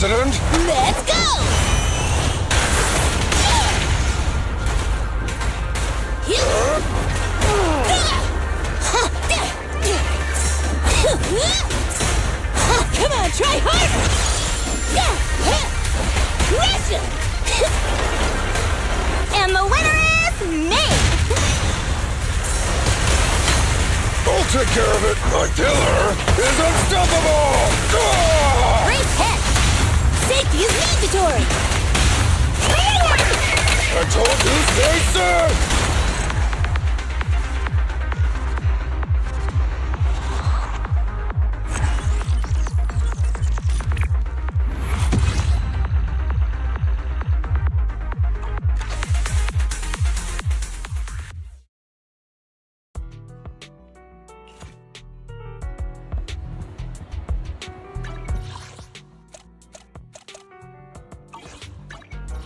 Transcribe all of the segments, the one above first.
President. Let's go! Come on, try harder! And the winner is me! I'll take care of it. My killer is unstoppable! Great catch! Safety is mandatory! I told you, stay safe!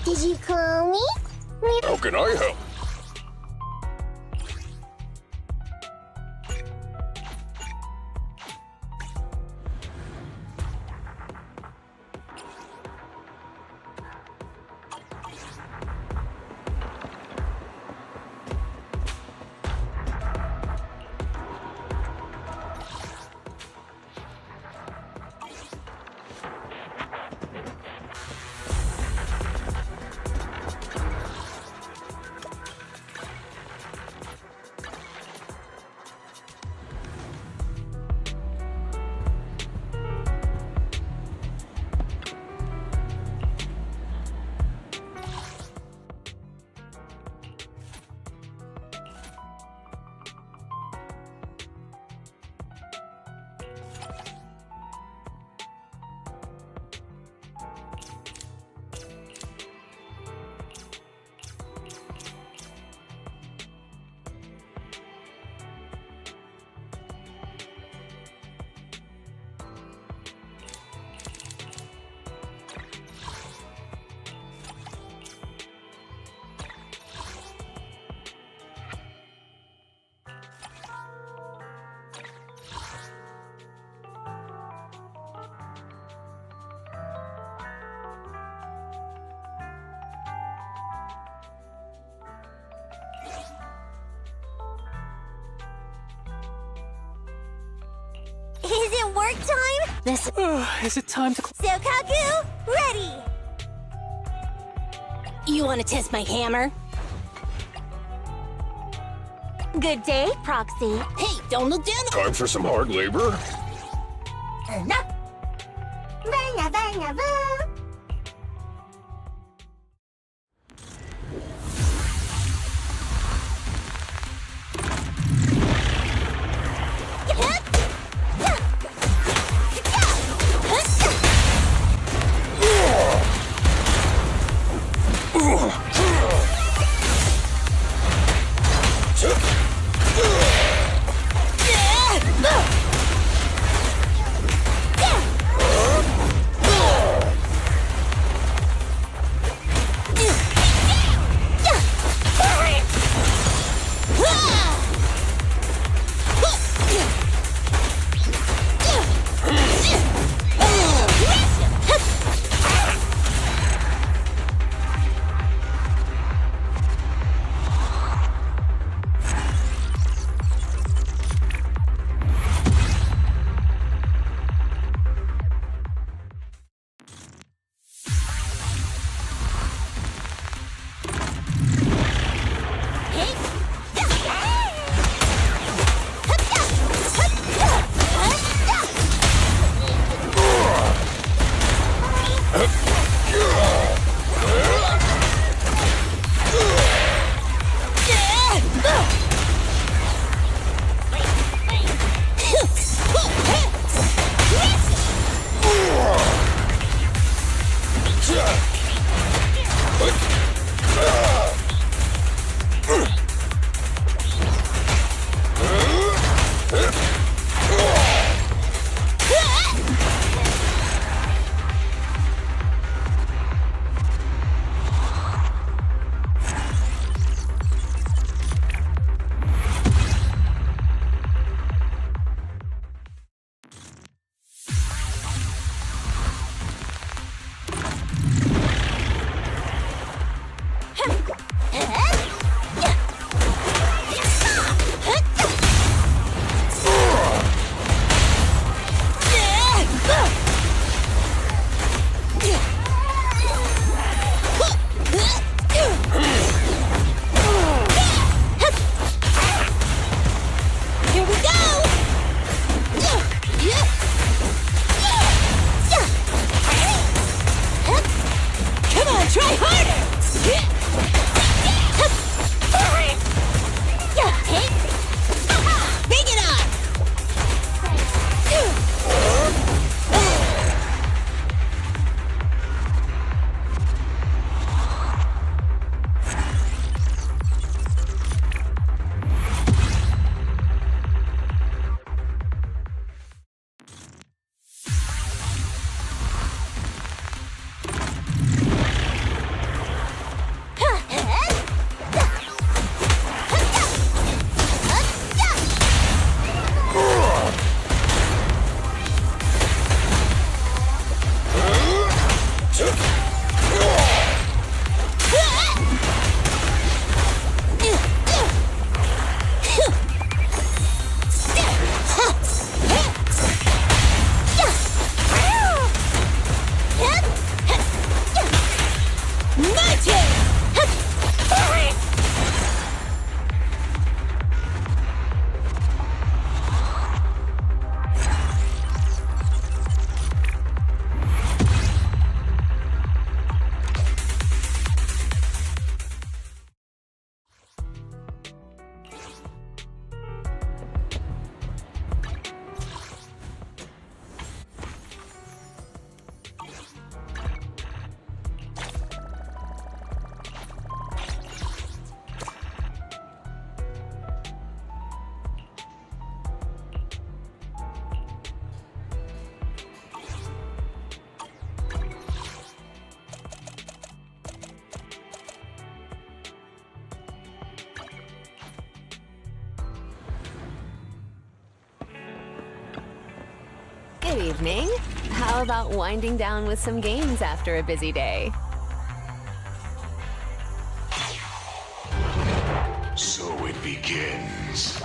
Did you call me? How can I help? Is it work time? This Is it time to... Sokaku, ready! You want to test my hammer? Good day, Proxy. Hey, don't look down. Time for some hard labor? Enough! Varna, varna, boo! Try harder! Bring it on! Good evening. How about winding down with some games after a busy day? So it begins.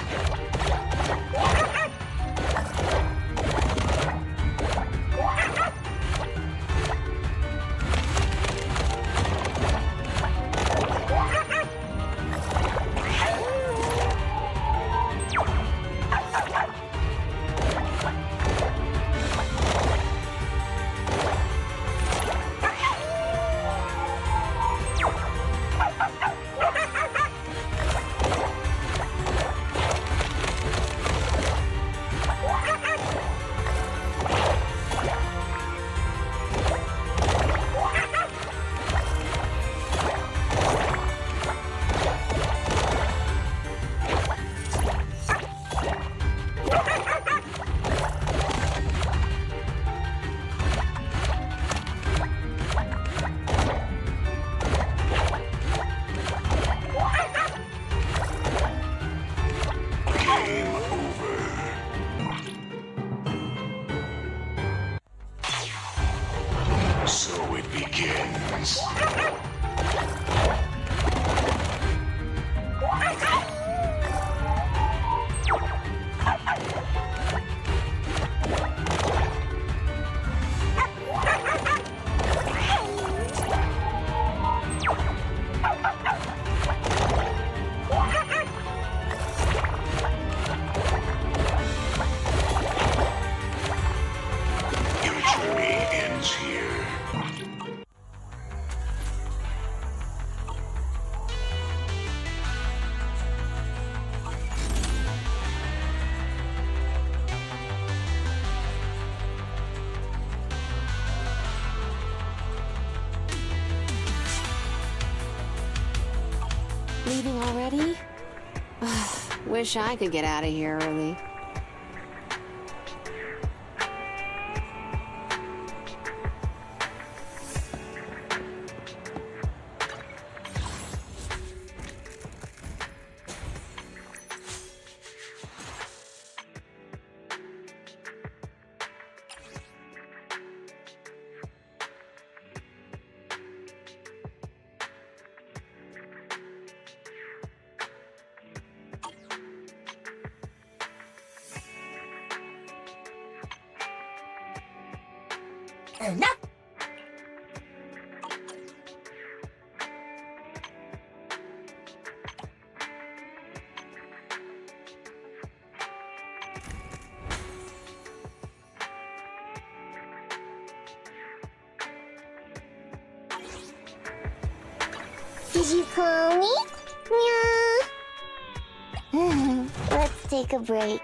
So it begins. Your journey ends here. Leaving already? Wish I could get out of here early. Enough! Did you call me? Meow. Let's take a break.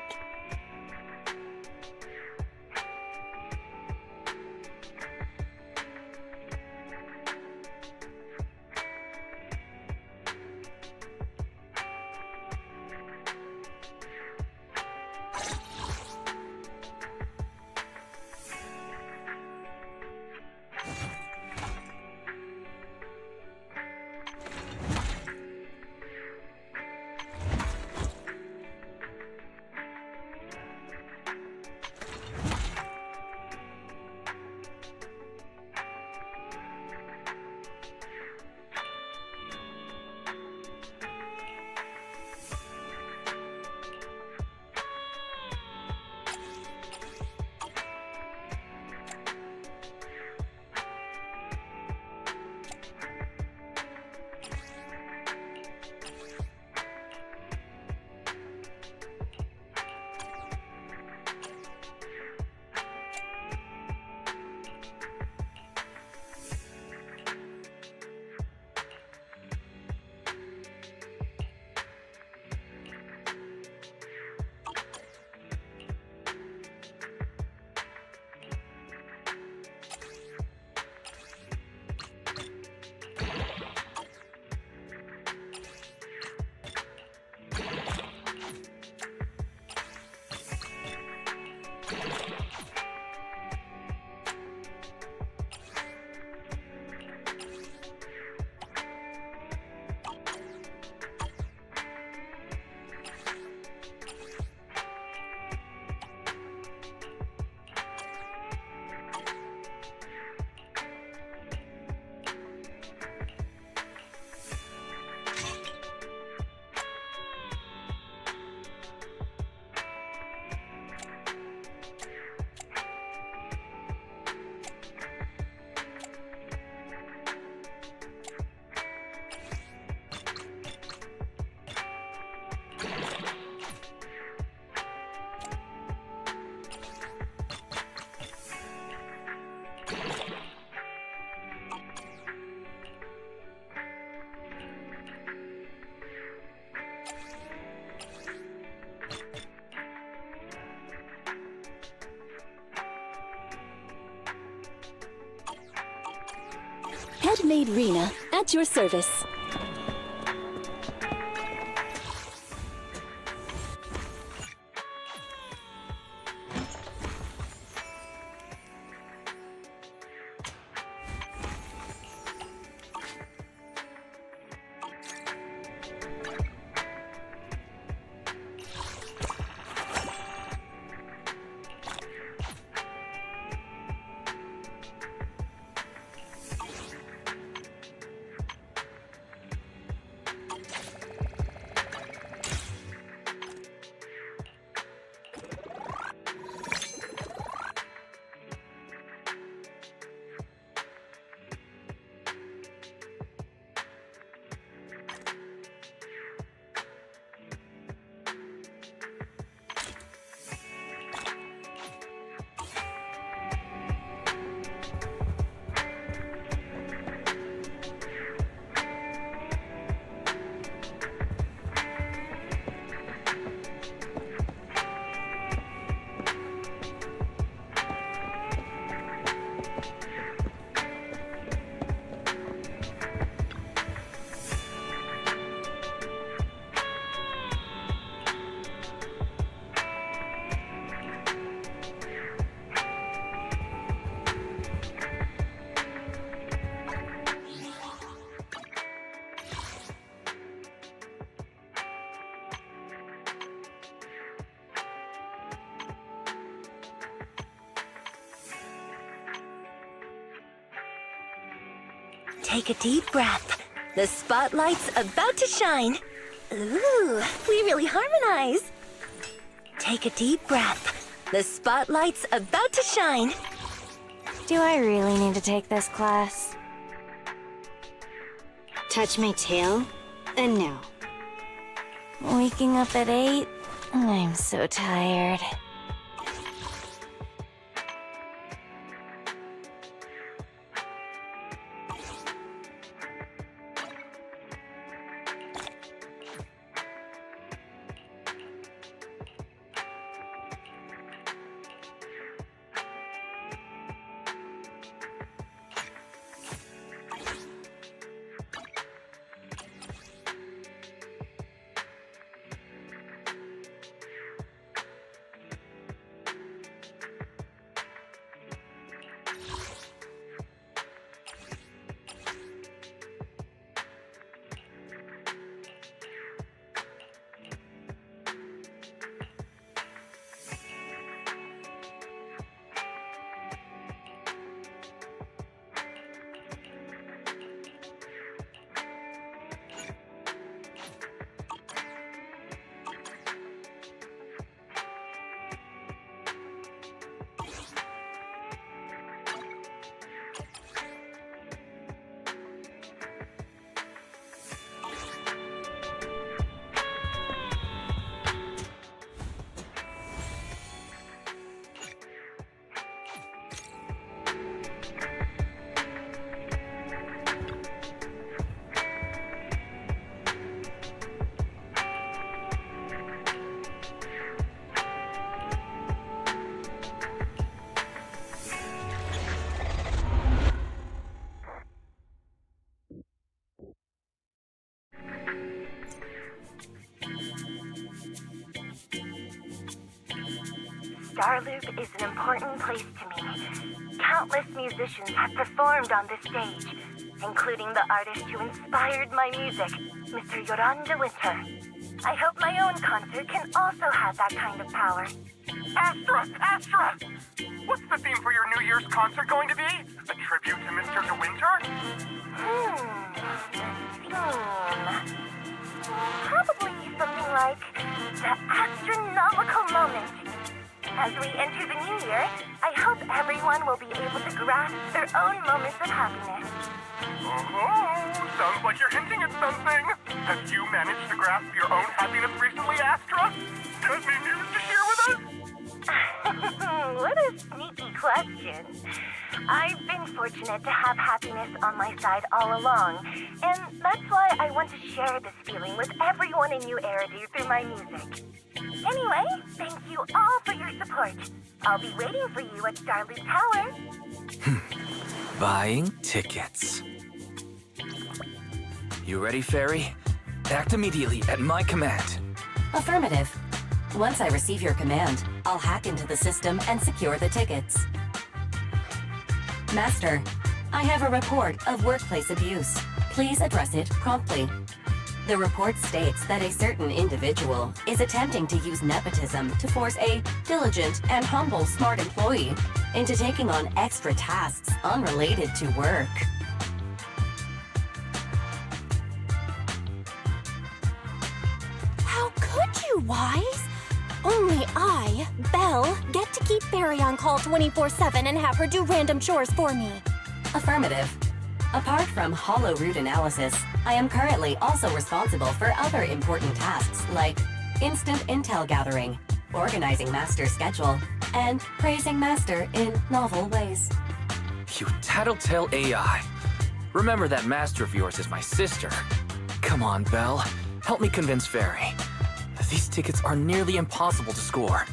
Headmaid Rena, at your service. Take a deep breath. The spotlight's about to shine. Ooh, we really harmonize. Take a deep breath. The spotlight's about to shine. Do I really need to take this class? Touch my tail? No. Waking up at 8? I'm so tired. Starloop is an important place to me. Countless musicians have performed on this stage, including the artist who inspired my music, Mr. Yoran de Winter. I hope my own concert can also have that kind of power. Astra! What's the theme for your New Year's concert going to be? A tribute to Mr. De Winter? Theme. Probably something like the astronomical moment. As we enter the new year, I hope everyone will be able to grasp their own moments of happiness. Oh, sounds like you're hinting at something. Have you managed to grasp your own happiness recently, Astra? Got any news to share with us? What a sneaky question. I've been fortunate to have happiness on my side all along, and that's why I want to share this feeling with everyone in New Eridu through my music. Anyway, thank you all for your support. I'll be waiting for you at Starloop Tower. Buying tickets. You ready, Fairy? Act immediately at my command. Affirmative. Once I receive your command, I'll hack into the system and secure the tickets. Master, I have a report of workplace abuse. Please address it promptly. The report states that a certain individual is attempting to use nepotism to force a diligent and humble smart employee into taking on extra tasks unrelated to work. How could you, Wise? Only I, Belle, get to keep Fairy on call 24/7 and have her do random chores for me. Affirmative. Apart from hollow root analysis, I am currently also responsible for other important tasks like instant intel gathering, organizing Master's schedule, and praising Master in novel ways. You tattletale AI. Remember that master of yours is my sister. Come on, Belle. Help me convince Fairy. These tickets are nearly impossible to score.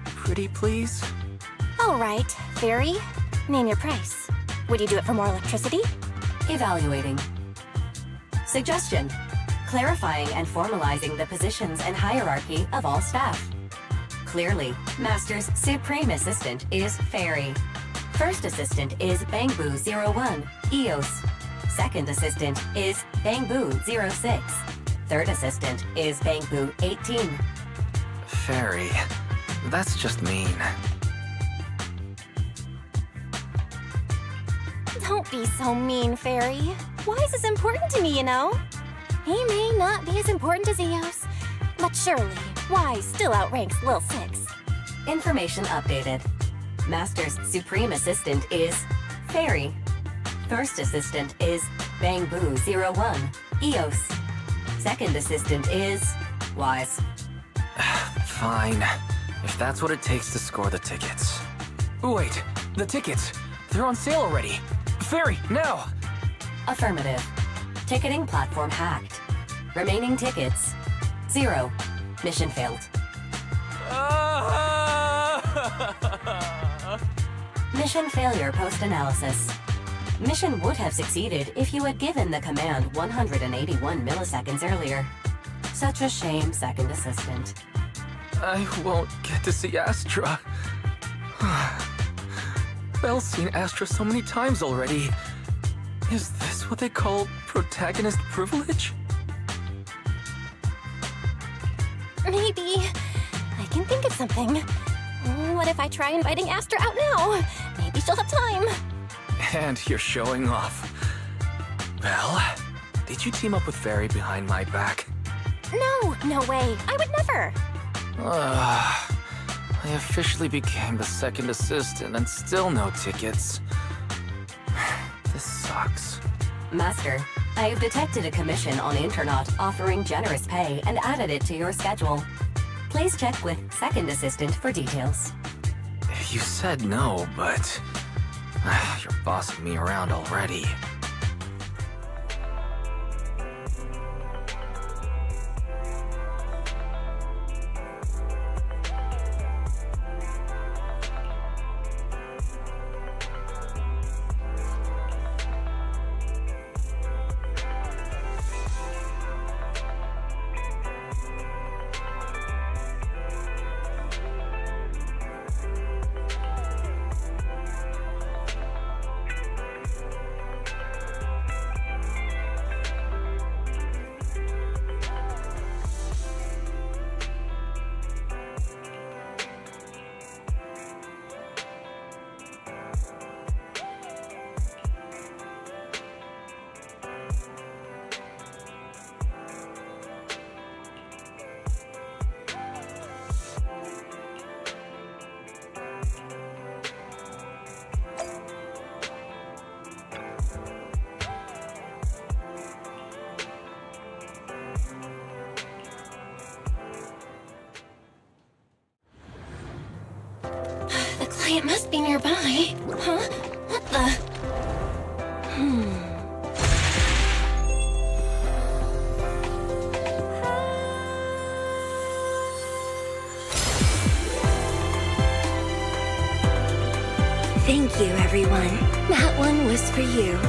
Pretty please? All right, Fairy, name your price. Would you do it for more electricity? Evaluating. Suggestion. Clarifying and formalizing the positions and hierarchy of all staff. Clearly, Master's Supreme Assistant is Fairy. First Assistant is Bangbu 01, EOS. Second Assistant is Bangbu 06. Third Assistant is Bangbu 18. Fairy, that's just mean. Don't be so mean, Fairy. Wise is important to me, you know. He may not be as important as Eos, but surely Wise still outranks Lil Six. Information updated. Master's Supreme Assistant is Fairy. First Assistant is Bangbu 01, EOS. Second Assistant is Wise. Fine, if that's what it takes to score the tickets. Wait, the tickets! They're on sale already! Fairy, now! Affirmative. Ticketing platform hacked. Remaining tickets 0. Mission failed. Mission failure post-analysis. Mission would have succeeded if you had given the command 181 milliseconds earlier. Such a shame, Second Assistant. I won't get to see Astra. Belle's seen Astra so many times already. Is this what they call protagonist privilege? Maybe. I can think of something. What if I try inviting Astra out now? Maybe she'll have time. And you're showing off. Belle, did you team up with Fairy behind my back? No way. I would never. I officially became the second assistant and still no tickets. This sucks. Master, I have detected a commission on Internet offering generous pay and added it to your schedule. Please check with Second Assistant for details. You said no, but you're bossing me around already. it must be nearby. Huh? What the? Thank you, everyone. That one was for you.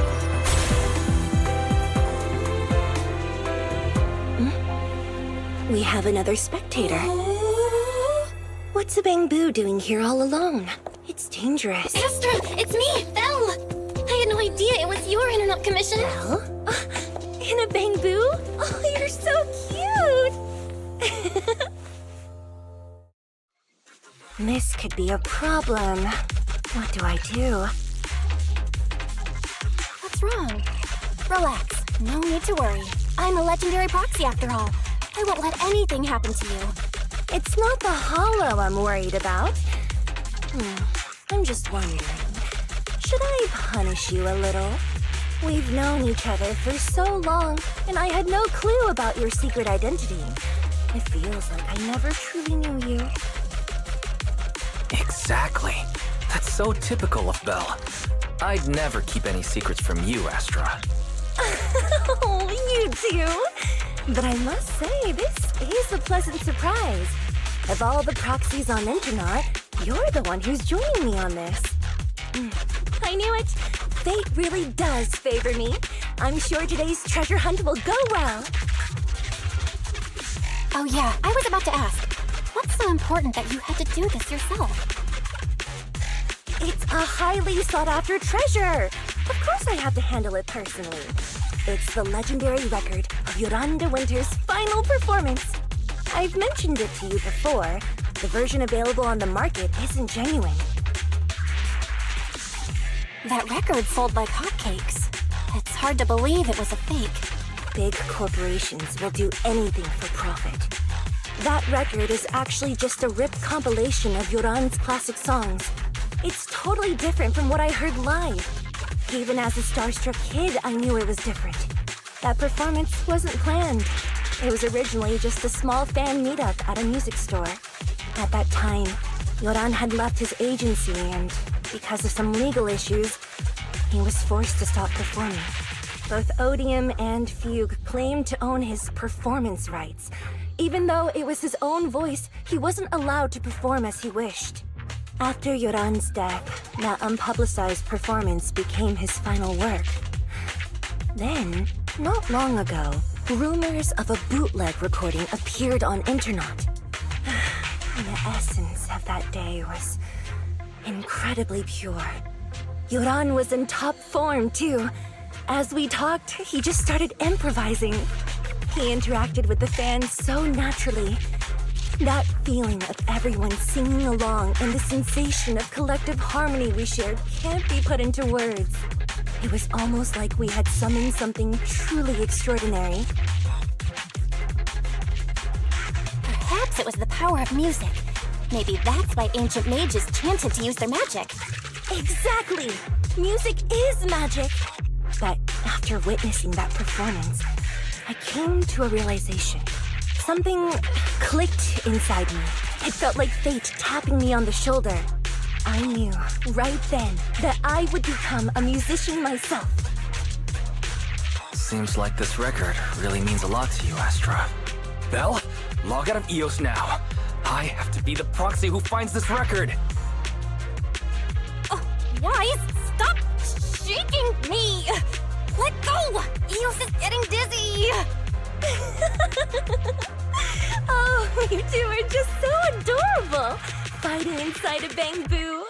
We have another spectator. What's a Bangbu doing here all alone? It's dangerous. Astra, it's me, Belle. I had no idea it was your internet commission. Belle? In a Bangbu? Oh, you're so cute! This could be a problem. What do I do? What's wrong? Relax. No need to worry. I'm a legendary proxy after all. I won't let anything happen to you. It's not the hollow I'm worried about. I'm just wondering, should I punish you a little? We've known each other for so long, and I had no clue about your secret identity. It feels like I never truly knew you. Exactly. That's so typical of Belle. I'd never keep any secrets from you, Astra. Oh, you too. But I must say, this is a pleasant surprise. Of all the proxies on Internet, you're the one who's joining me on this. I knew it. Fate really does favor me. I'm sure today's treasure hunt will go well. Oh yeah, I was about to ask. What's so important that you had to do this yourself? It's a highly sought-after treasure. Of course I have to handle it personally. It's the legendary record of Yolanda Winter's final performance. I've mentioned it to you before. The version available on the market isn't genuine. That record sold like hotcakes. It's hard to believe it was a fake. Big corporations will do anything for profit. That record is actually just a ripped compilation of Yoran's classic songs. It's totally different from what I heard live. Even as a starstruck kid, I knew it was different. That performance wasn't planned. It was originally just a small fan meetup at a music store. At that time, Yoran had left his agency and, because of some legal issues, he was forced to stop performing. Both Odium and Fugue claimed to own his performance rights. Even though it was his own voice, he wasn't allowed to perform as he wished. After Yoran's death, that unpublicized performance became his final work. Then, not long ago, rumors of a bootleg recording appeared on internet. And the essence of that day was incredibly pure. Yoran was in top form, too. As we talked, he just started improvising. He interacted with the fans so naturally. That feeling of everyone singing along and the sensation of collective harmony we shared can't be put into words. It was almost like we had summoned something truly extraordinary. Perhaps it was the power of music. Maybe that's why ancient mages chanted to use their magic. Exactly! Music is magic! But after witnessing that performance, I came to a realization. Something clicked inside me. It felt like fate tapping me on the shoulder. I knew, right then, that I would become a musician myself. Seems like this record really means a lot to you, Astra. Belle, log out of EOS now. I have to be the proxy who finds this record. Wise, stop shaking me! Let go! Eos is getting dizzy! Oh, you two are just so adorable! Fighting inside a Bangbu.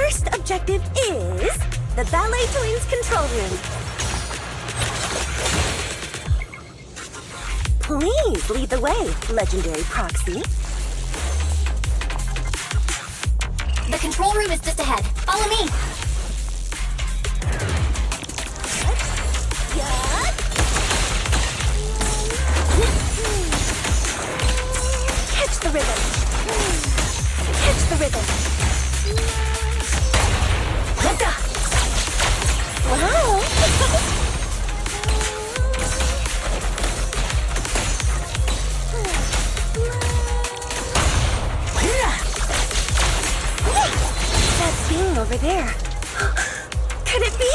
first objective is the Ballet Twins control room. Please lead the way, legendary proxy. The control room is just ahead. Follow me. Catch the rhythm. Catch the rhythm. Wow. That beam over there. Could it be?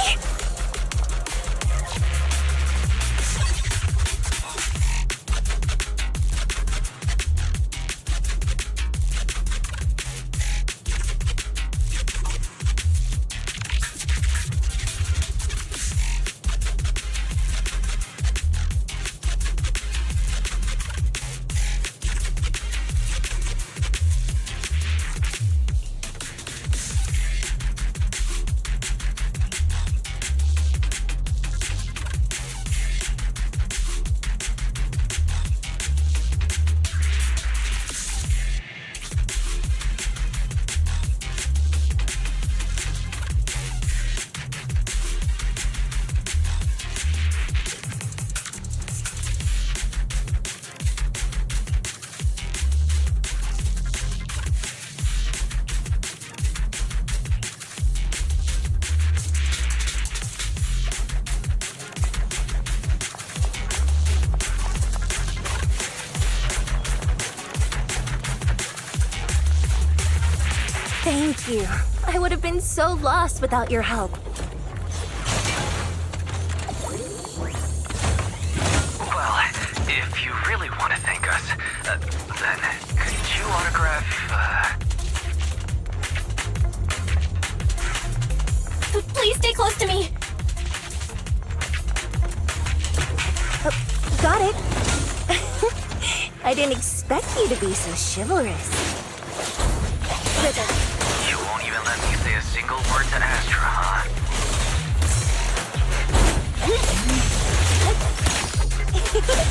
Thank you. I would have been so lost without your help. Well, if you really want to thank us, then could you autograph, Please stay close to me. Got it. I didn't expect you to be so chivalrous. Rhythm. You won't even let me say a single word to Astra, huh?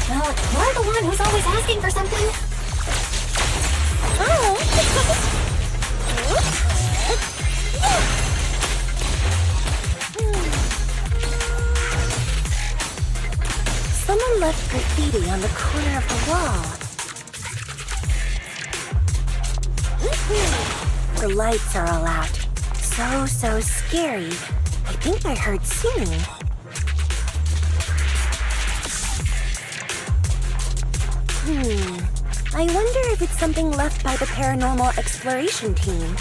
Well, you're the one who's always asking for something. Someone left graffiti on the corner of the wall. The lights are all out. So scary. I think I heard singing. I wonder if it's something left by the paranormal exploration team.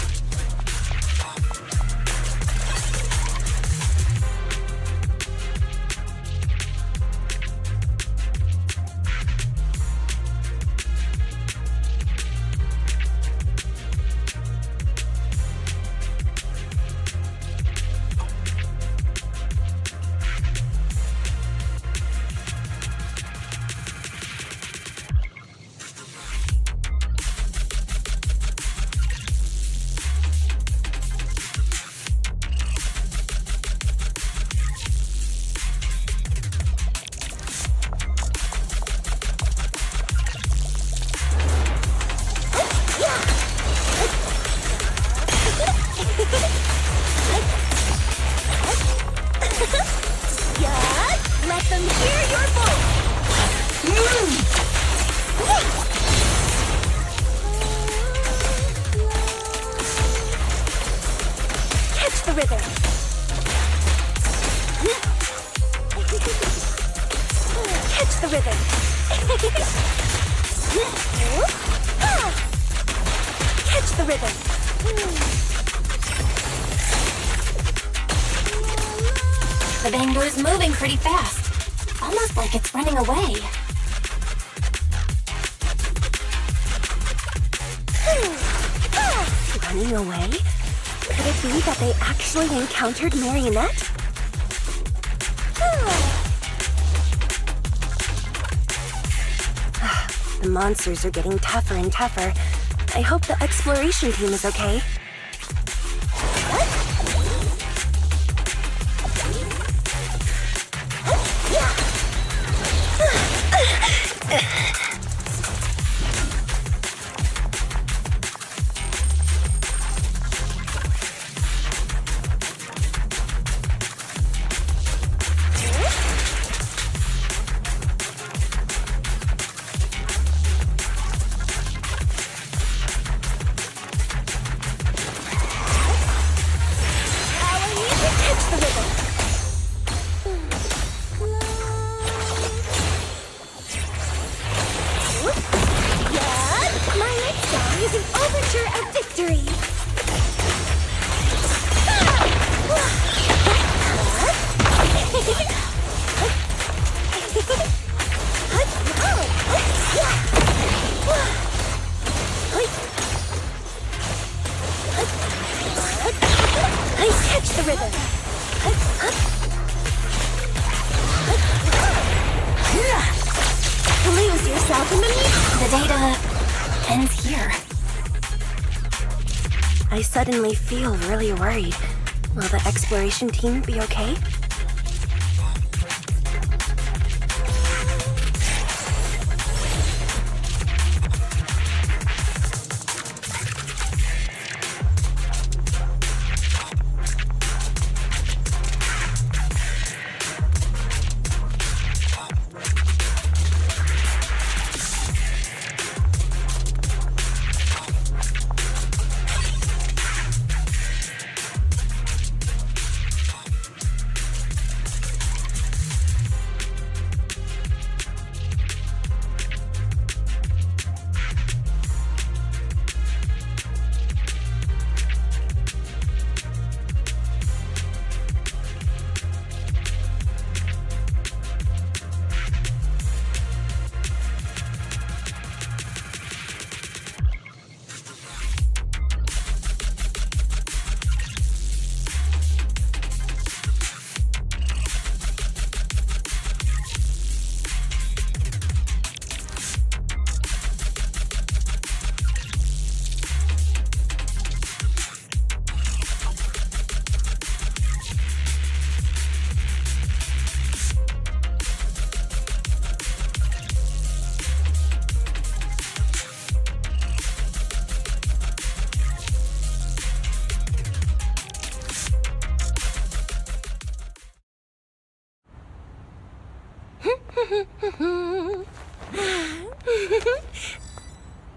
Let them hear your voice! Catch the rhythm! Catch the rhythm! Catch the rhythm! The bamboo's moving pretty fast. Almost like it's running away. Running away? Could it be that they actually encountered Marionette? The monsters are getting tougher and tougher. I hope the exploration team is okay. What? data ends here. I suddenly feel really worried. Will the exploration team be okay?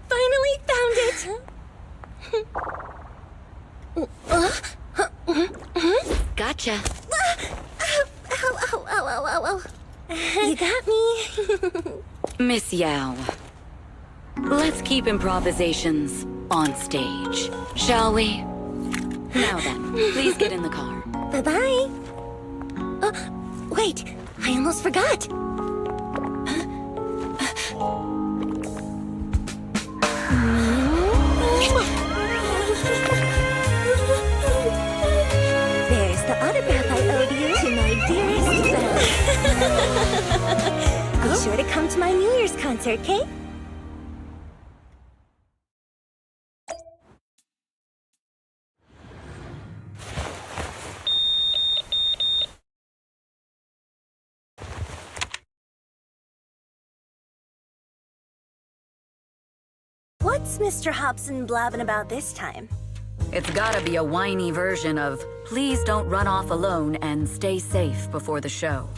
Finally found it! Gotcha. Ow. You got me. Miss Yao. Let's keep improvisations on stage, shall we? Now then, please get in the car. Bye-bye. Wait, I almost forgot. There's the autograph I owed you to my dearest Belle. Be sure to come to my New Year's concert, okay? What's Mr. Hobson blabbing about this time? It's gotta be a whiny version of, please don't run off alone and stay safe before the show.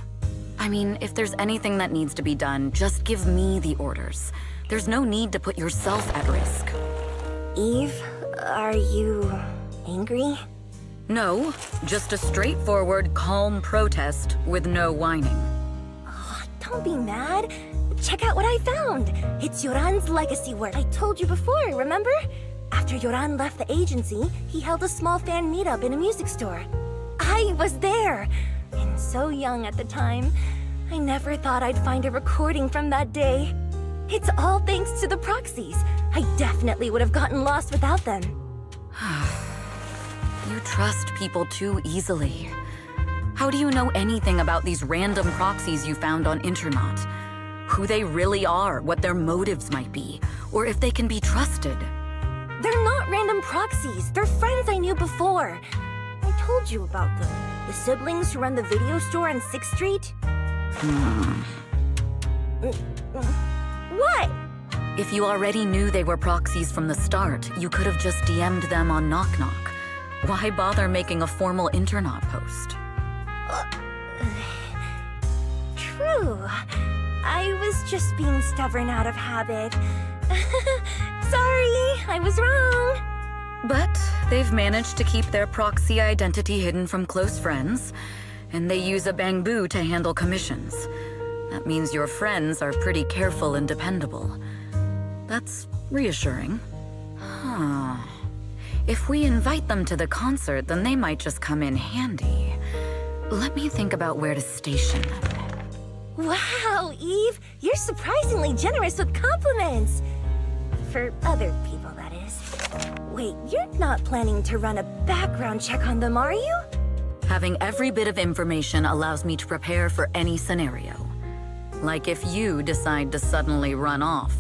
I mean, if there's anything that needs to be done, just give me the orders. There's no need to put yourself at risk. Eve, are you angry? No, just a straightforward, calm protest with no whining. Oh, don't be mad. Check out what I found. It's Yoran's legacy work. I told you before, remember? After Yoran left the agency, he held a small fan meetup in a music store. I was there. And so young at the time, I never thought I'd find a recording from that day. It's all thanks to the proxies. I definitely would have gotten lost without them. You trust people too easily. How do you know anything about these random proxies you found on Internet? Who they really are, what their motives might be, or if they can be trusted. They're not random proxies. They're friends I knew before. I told you about them. The siblings who run the video store on 6th Street. What? If you already knew they were proxies from the start, you could have just DM'd them on Knock Knock. Why bother making a formal Internet post? True. I was just being stubborn out of habit. Sorry, I was wrong. But they've managed to keep their proxy identity hidden from close friends, and they use a bamboo to handle commissions. That means your friends are pretty careful and dependable. That's reassuring. Huh. If we invite them to the concert, then they might just come in handy. Let me think about where to station them. Wow, Eve, you're surprisingly generous with compliments. For other people, that is. Wait, you're not planning to run a background check on them, are you? Having every bit of information allows me to prepare for any scenario. Like if you decide to suddenly run off.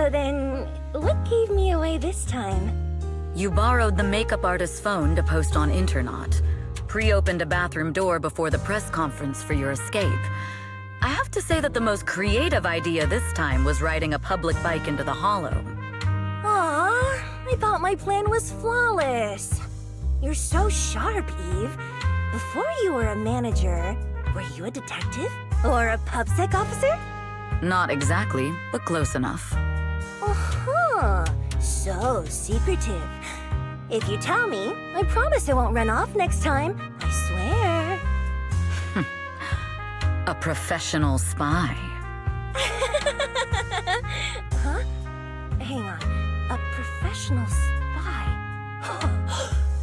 So then, what gave me away this time? You borrowed the makeup artist's phone to post on Internaut, pre-opened a bathroom door before the press conference for your escape. I have to say that the most creative idea this time was riding a public bike into the hollow. Aw, I thought my plan was flawless. You're so sharp, Eve. Before you were a manager, were you a detective? Or a PubSec officer? Not exactly, but close enough. Uh-huh. So secretive. If you tell me, I promise I won't run off next time. I swear. A professional spy. Huh? Hang on. A professional spy.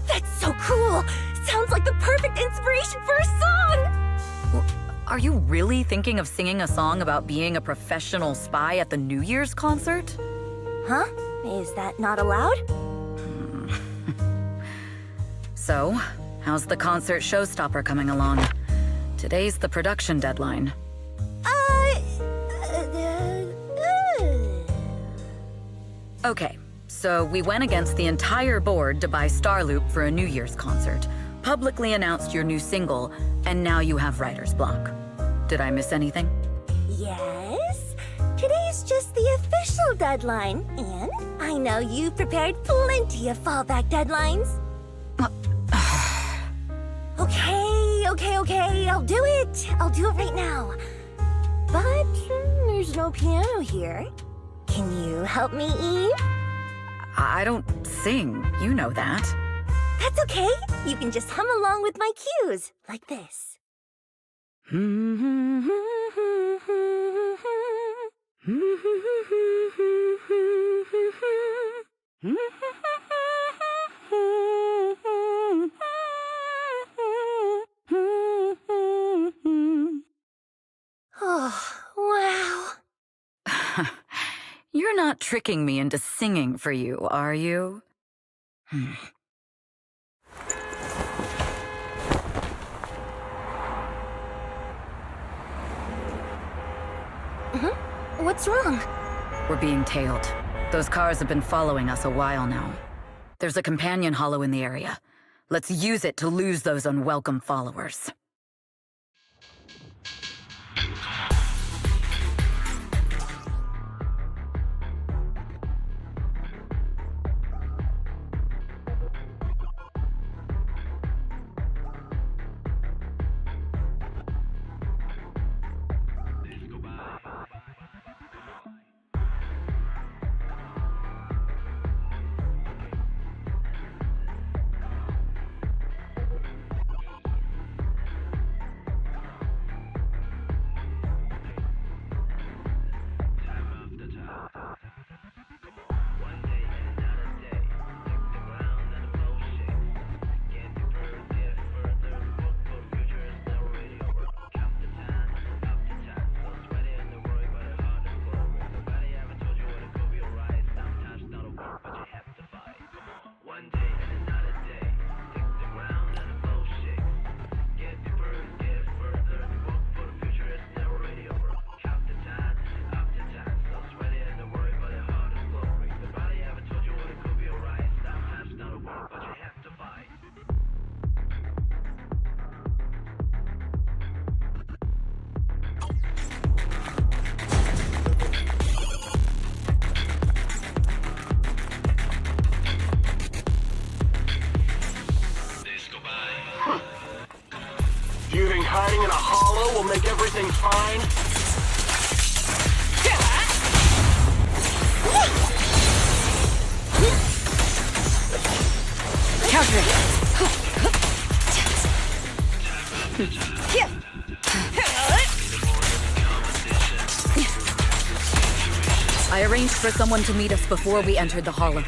That's so cool! Sounds like the perfect inspiration for a song! Are you really thinking of singing a song about being a professional spy at the New Year's concert? Huh? Is that not allowed? So, how's the concert showstopper coming along? Today's the production deadline. Okay, so we went against the entire board to buy Starloop for a New Year's concert, publicly announced your new single, and now you have writer's block. Did I miss anything? Yes. Today's just the official deadline, and I know you've prepared plenty of fallback deadlines. Okay, I'll do it. I'll do it right now. But there's no piano here. Can you help me, Eve? I don't sing, you know that. That's okay. You can just hum along with my cues, like this. Oh, wow. You're not tricking me into singing for you, are you? What's wrong? We're being tailed. Those cars have been following us a while now. There's a companion hollow in the area. Let's use it to lose those unwelcome followers. Do you think hiding in a hollow will make everything fine? I arranged for someone to meet us before we entered the hollow.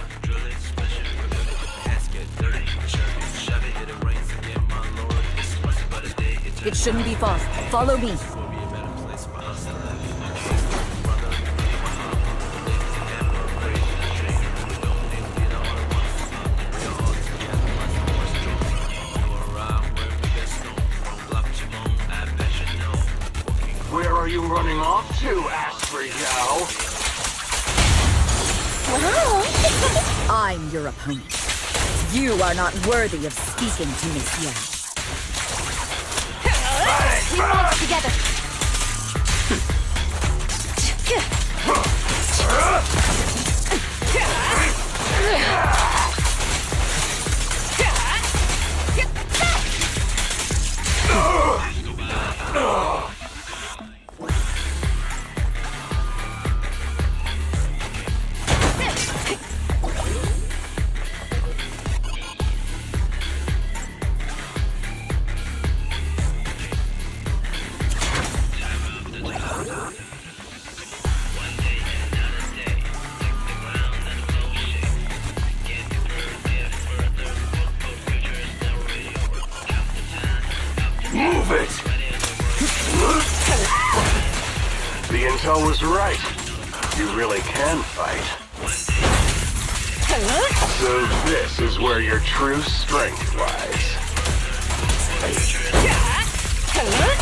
It shouldn't be far. Follow me. Where are you running off to, Astrid Gal? I'm your opponent. You are not worthy of speaking to Miss Yao. We march together. Move it! The intel was right. You really can fight. So this is where your true strength lies.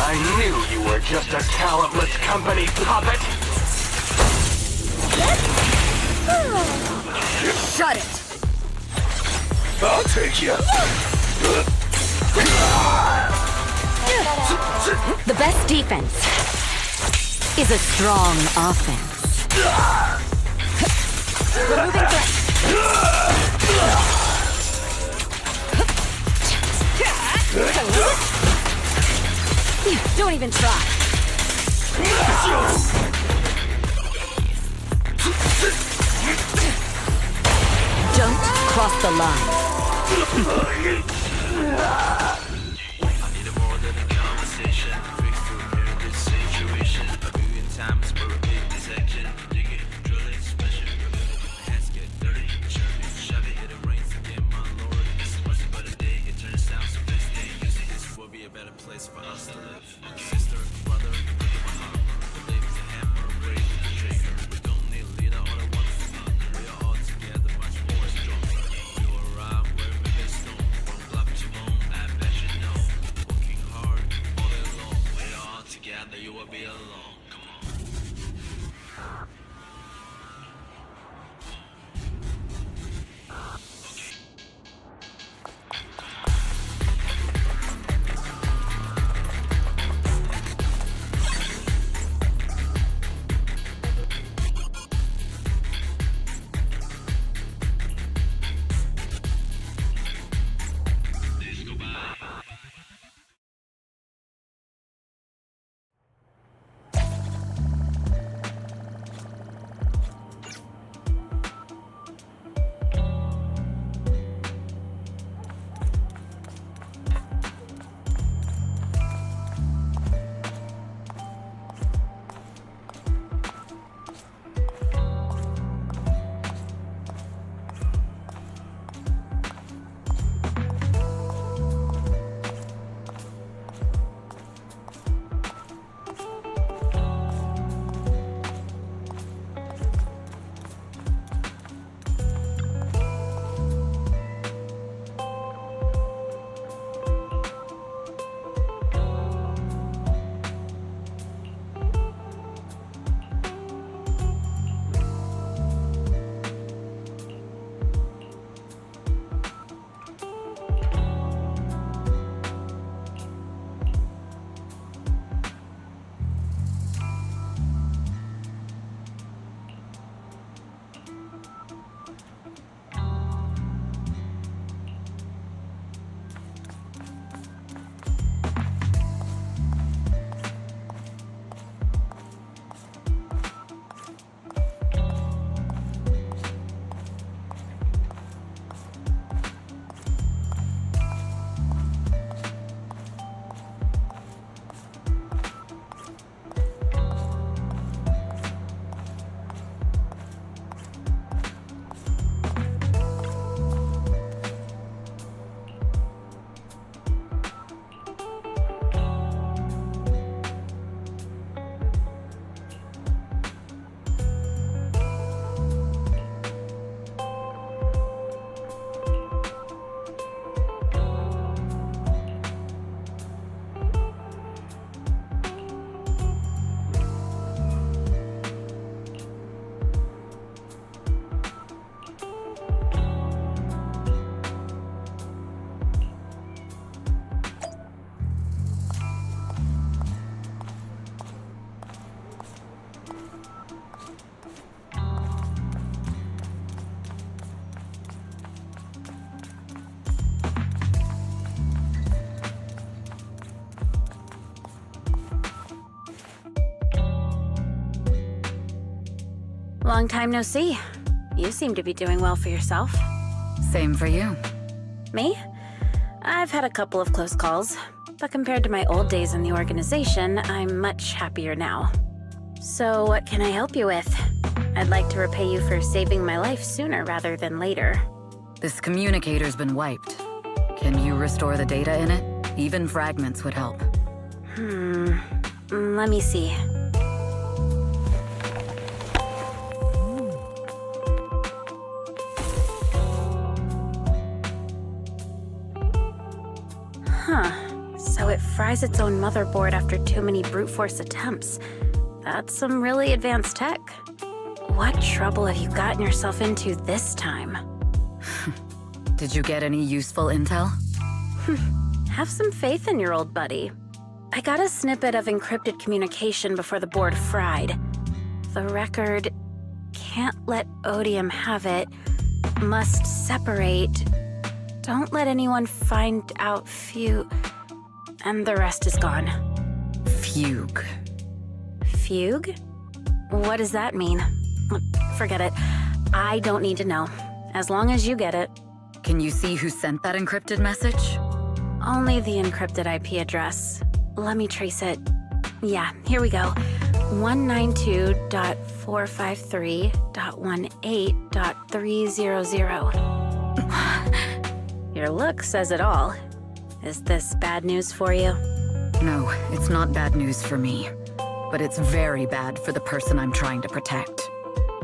I knew you were just a talentless company puppet! Shut it! I'll take you. The best defense is a strong offense. Removing threat. Don't even try. Don't cross the line. Long time no see. You seem to be doing well for yourself. Same for you. Me? I've had a couple of close calls, but compared to my old days in the organization, I'm much happier now. So what can I help you with? I'd like to repay you for saving my life sooner rather than later. This communicator's been wiped. Can you restore the data in it? Even fragments would help. Let me see. So it fries its own motherboard after too many brute force attempts. That's some really advanced tech. What trouble have you gotten yourself into this time? Did you get any useful intel? Have some faith in your old buddy. I got a snippet of encrypted communication before the board fried. The record can't let Odium have it, must separate, don't let anyone find out and the rest is gone. Fugue. Fugue? What does that mean? Forget it. I don't need to know. As long as you get it. Can you see who sent that encrypted message? Only the encrypted IP address. Let me trace it. Yeah, here we go. 192.453.18.300. Your look says it all. Is this bad news for you? No, it's not bad news for me. But it's very bad for the person I'm trying to protect.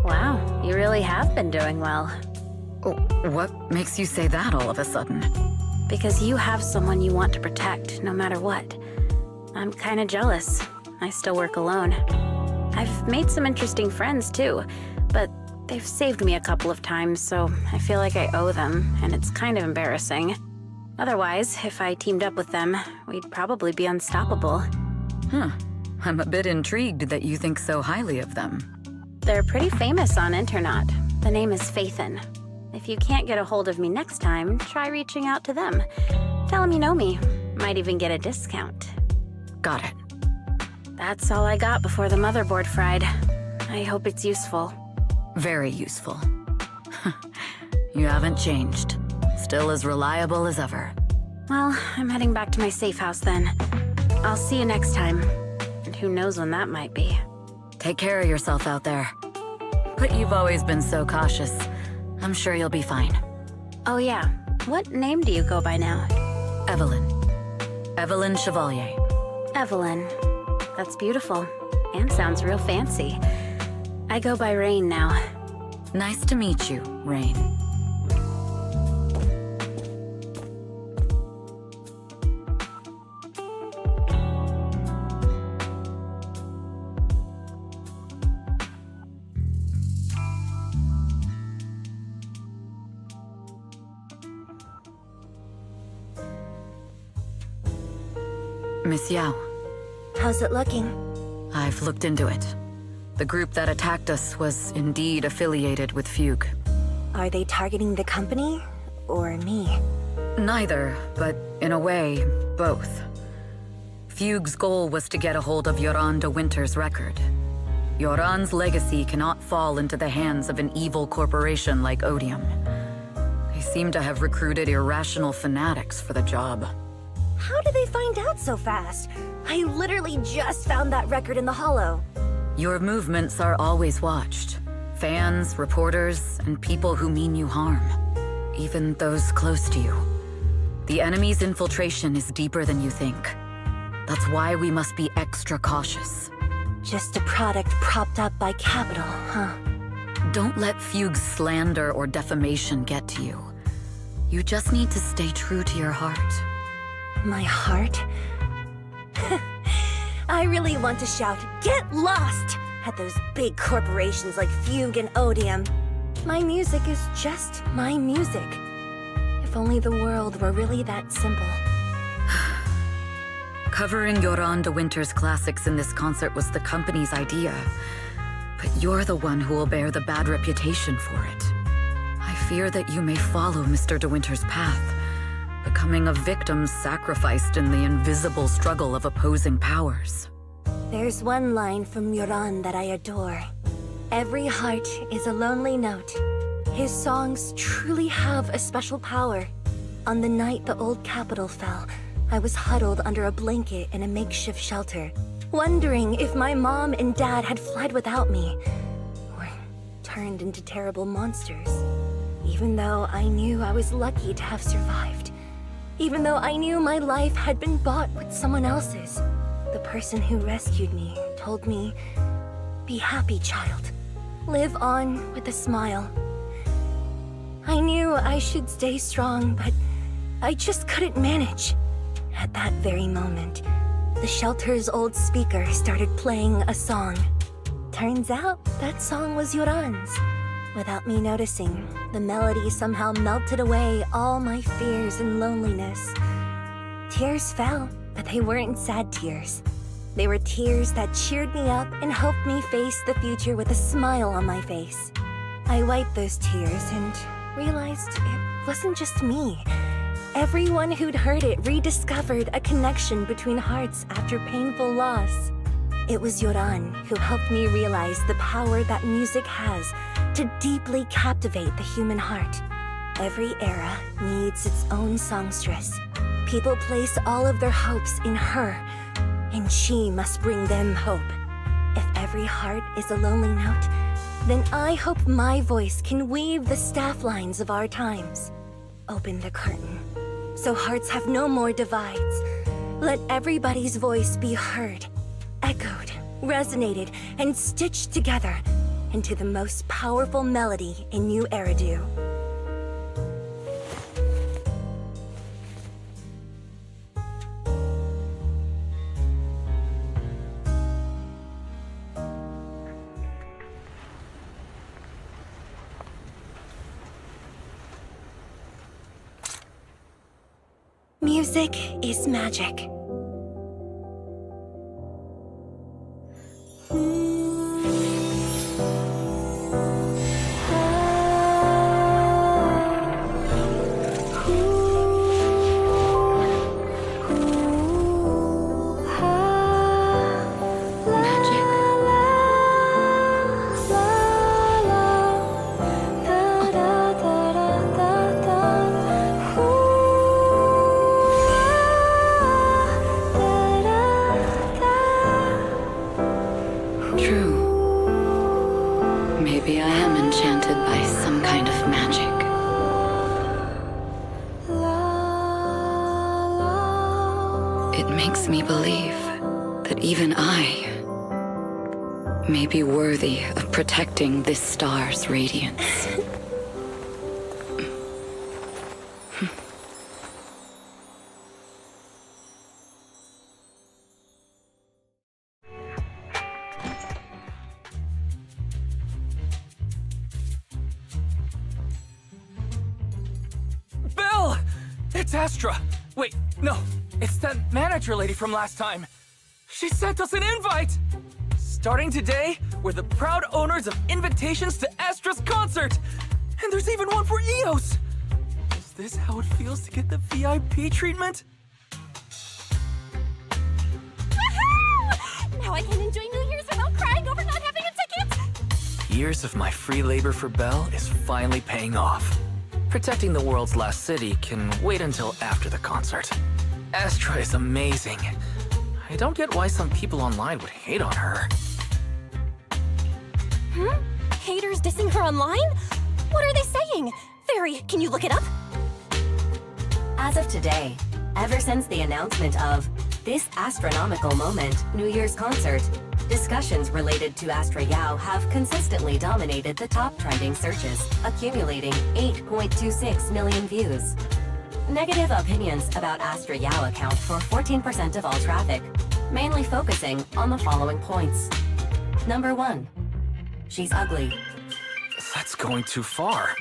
Wow, you really have been doing well. Oh, what makes you say that all of a sudden? Because you have someone you want to protect, no matter what. I'm kinda jealous. I still work alone. I've made some interesting friends, too, but they've saved me a couple of times, so I feel like I owe them, and it's kind of embarrassing. Otherwise, if I teamed up with them, we'd probably be unstoppable. I'm a bit intrigued that you think so highly of them. They're pretty famous on Internaut. The name is Faithin. If you can't get a hold of me next time, try reaching out to them. Tell them you know me. Might even get a discount. Got it. That's all I got before the motherboard fried. I hope it's useful. Very useful. You haven't changed. Still as reliable as ever. Well, I'm heading back to my safe house then. I'll see you next time. And who knows when that might be. Take care of yourself out there. But you've always been so cautious. I'm sure you'll be fine. Oh yeah, what name do you go by now? Evelyn. Evelyn Chevalier. Evelyn. That's beautiful. And sounds real fancy. I go by Rain now. Nice to meet you, Rain. Miss Yao. How's it looking? I've looked into it. The group that attacked us was indeed affiliated with Fugue. Are they targeting the company or me? Neither, but in a way, both. Fugue's goal was to get a hold of Yoran de Winter's record. Yoran's legacy cannot fall into the hands of an evil corporation like Odium. They seem to have recruited irrational fanatics for the job. How did they find out so fast? I literally just found that record in the hollow. Your movements are always watched. Fans, reporters, and people who mean you harm. Even those close to you. The enemy's infiltration is deeper than you think. That's why we must be extra cautious. Just a product propped up by capital, huh? Don't let Fugue's slander or defamation get to you. You just need to stay true to your heart. My heart? I really want to shout, "Get lost!" at those big corporations like Fugue and Odium. My music is just my music. If only the world were really that simple. Covering Yoran de Winter's classics in this concert was the company's idea. But you're the one who will bear the bad reputation for it. I fear that you may follow Mr. de Winter's path, becoming a victim sacrificed in the invisible struggle of opposing powers. There's one line from Yoran that I adore. Every heart is a lonely note. His songs truly have a special power. On the night the old capital fell, I was huddled under a blanket in a makeshift shelter, wondering if my mom and dad had fled without me, or turned into terrible monsters. Even though I knew I was lucky to have survived. Even though I knew my life had been bought with someone else's. The person who rescued me told me, "Be happy, child. Live on with a smile." I knew I should stay strong, but I just couldn't manage. At that very moment, the shelter's old speaker started playing a song. Turns out that song was Yoran's. Without me noticing, the melody somehow melted away all my fears and loneliness. Tears fell, but they weren't sad tears. They were tears that cheered me up and helped me face the future with a smile on my face. I wiped those tears and realized it wasn't just me. Everyone who'd heard it rediscovered a connection between hearts after painful loss. It was Yoran who helped me realize the power that music has to deeply captivate the human heart. Every era needs its own songstress. People place all of their hopes in her, and she must bring them hope. If every heart is a lonely note, then I hope my voice can weave the staff lines of our times. Open the curtain, so hearts have no more divides. Let everybody's voice be heard, echoed, resonated, and stitched together into the most powerful melody in New Eridu. Music is magic. Maybe I am enchanted by some kind of magic. It makes me believe that even I may be worthy of protecting this star's radiance. It's Astra! Wait, no, it's that manager lady from last time. She sent us an invite! Starting today, we're the proud owners of invitations to Astra's concert! And there's even one for EOS! Is this how it feels to get the VIP treatment? Woohoo! Now I can enjoy New Year's without crying over not having a ticket! Years of my free labor for Belle is finally paying off. Protecting the world's last city can wait until after the concert. Astra is amazing. I don't get why some people online would hate on her. Haters dissing her online? What are they saying? Fairy, can you look it up? As of today, ever since the announcement of this astronomical moment, New Year's concert, discussions related to Astra Yao have consistently dominated the top trending searches, accumulating 8.26 million views. Negative opinions about Astra Yao account for 14% of all traffic, mainly focusing on the following points. Number 1. She's ugly. That's going too far.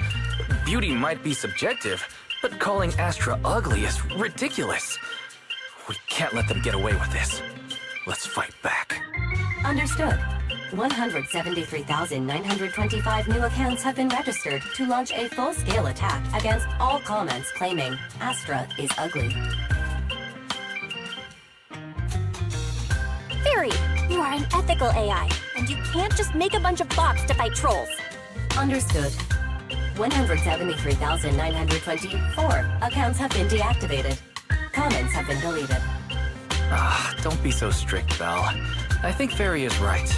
Beauty might be subjective, but calling Astra ugly is ridiculous. We can't let them get away with this. Let's fight back. Understood. 173,925 new accounts have been registered to launch a full-scale attack against all comments claiming Astra is ugly. Fairy, you are an ethical AI, and you can't just make a bunch of bots to fight trolls. Understood. 173,924 accounts have been deactivated. Comments have been deleted. Don't be so strict, Belle. I think Fairy is right.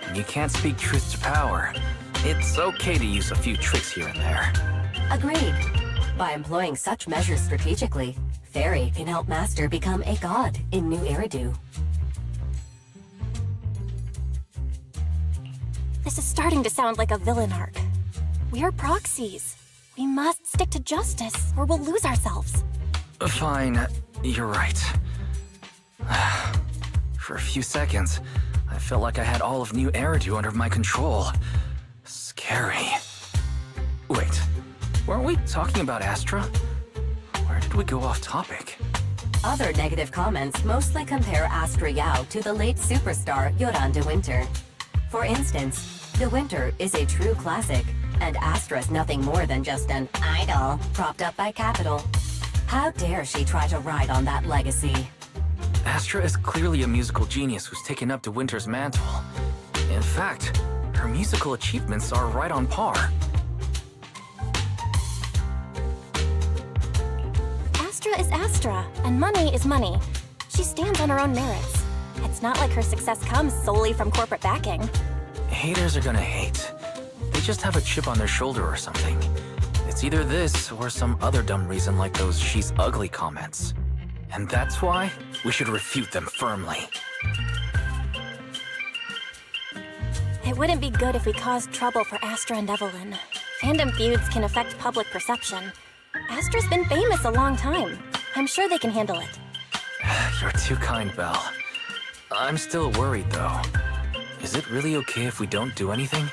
When you can't speak truth to power, it's okay to use a few tricks here and there. Agreed. By employing such measures strategically, Fairy can help Master become a god in New Eridu. This is starting to sound like a villain arc. We're proxies. We must stick to justice, or we'll lose ourselves. Fine, you're right. For a few seconds, I felt like I had all of New Eridu under my control. Scary. Wait, weren't we talking about Astra? Where did we go off topic? Other negative comments mostly compare Astra Yao to the late superstar Yoran de Winter. For instance, De Winter is a true classic, and Astra's nothing more than just an idol propped up by capital. How dare she try to ride on that legacy? Astra is clearly a musical genius who's taken up De Winter's mantle. In fact, her musical achievements are right on par. Astra is Astra, and money is money. She stands on her own merits. It's not like her success comes solely from corporate backing. Haters are gonna hate. They just have a chip on their shoulder or something. It's either this or some other dumb reason like those "she's ugly" comments. And that's why we should refute them firmly. It wouldn't be good if we caused trouble for Astra and Evelyn. Fandom feuds can affect public perception. Astra's been famous a long time. I'm sure they can handle it. You're too kind, Belle. I'm still worried, though. Is it really okay if we don't do anything?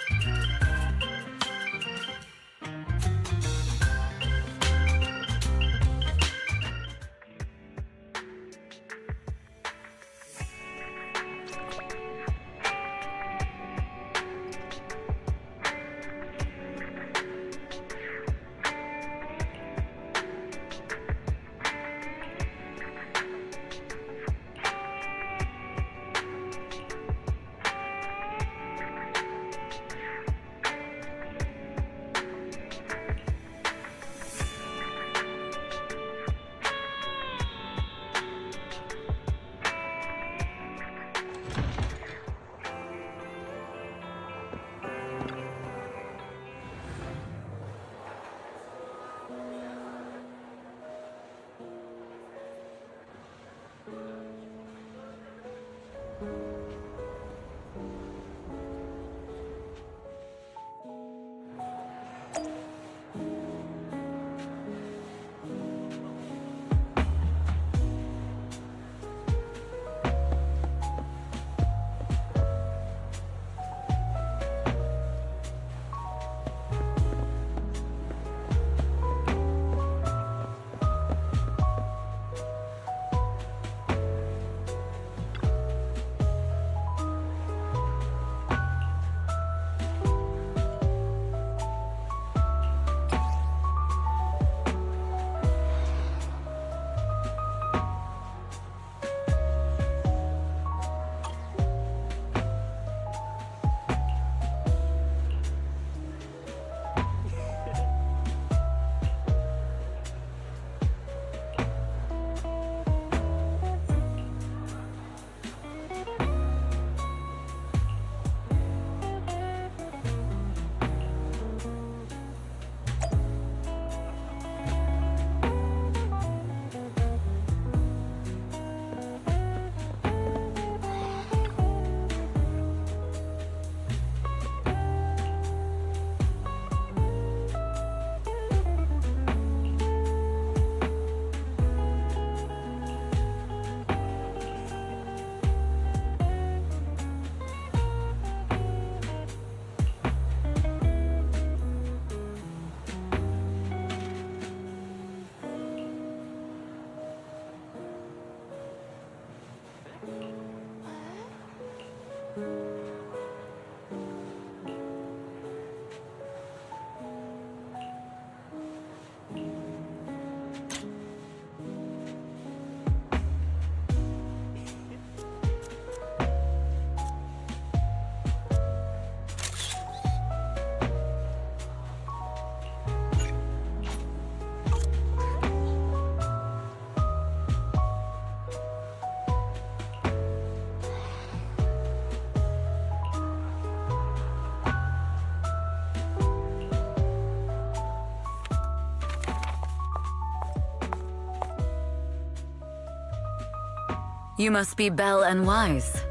You must be Belle and Wise.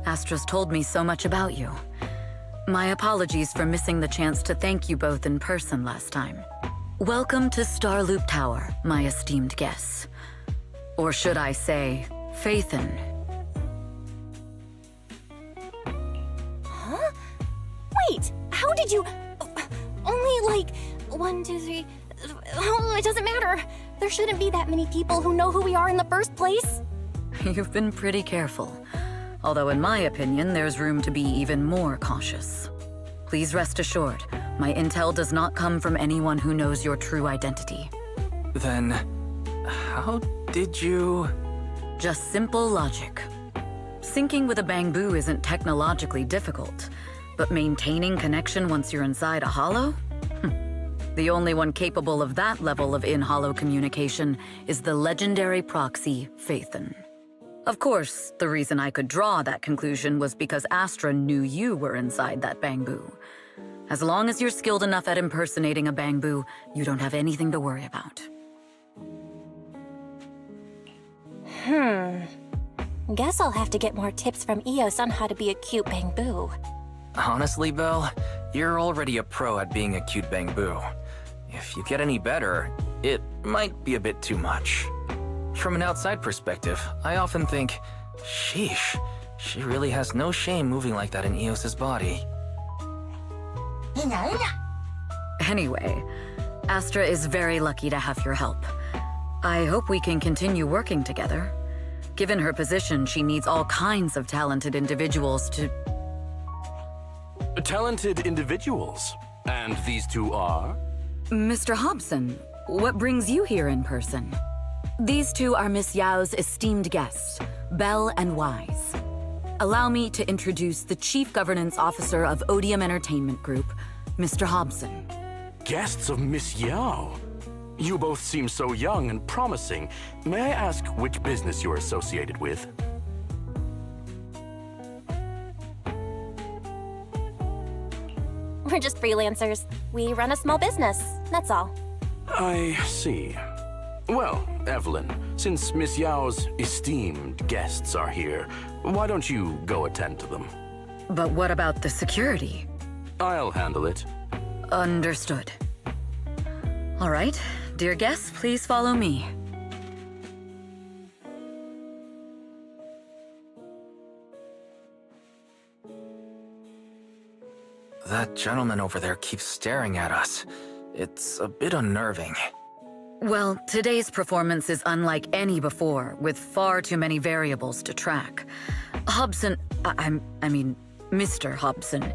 Astra's told me so much about you. My apologies for missing the chance to thank you both in person last time. Welcome to Starloop Tower, my esteemed guests. Or should I say, Faithin. Huh? Wait, how did you... Only like 1, 2, 3... Oh, it doesn't matter. There shouldn't be that many people who know who we are in the first place. You've been pretty careful. Although in my opinion, there's room to be even more cautious. Please rest assured, my intel does not come from anyone who knows your true identity. Then, how did you... Just simple logic. Syncing with a bamboo isn't technologically difficult, but maintaining connection once you're inside a hollow? The only one capable of that level of in-hollow communication is the legendary proxy, Faithin. Of course, the reason I could draw that conclusion was because Astra knew you were inside that bamboo. As long as you're skilled enough at impersonating a bamboo, you don't have anything to worry about. Guess I'll have to get more tips from Eos on how to be a cute bamboo. Honestly, Belle, you're already a pro at being a cute bamboo. If you get any better, it might be a bit too much. From an outside perspective, I often think, sheesh, she really has no shame moving like that in Eos's body. Anyway, Astra is very lucky to have your help. I hope we can continue working together. Given her position, she needs all kinds of talented individuals to... Talented individuals? And these two are? Mr. Hobson, what brings you here in person? These two are Miss Yao's esteemed guests, Belle and Wise. Allow me to introduce the Chief Governance Officer of Odium Entertainment Group, Mr. Hobson. Guests of Miss Yao? You both seem so young and promising. May I ask which business you're associated with? We're just freelancers. We run a small business, that's all. I see. Well, Evelyn, since Miss Yao's esteemed guests are here, why don't you go attend to them? But what about the security? I'll handle it. Understood. All right, dear guests, please follow me. That gentleman over there keeps staring at us. It's a bit unnerving. Well, today's performance is unlike any before, with far too many variables to track. Hobson, I mean, Mr. Hobson,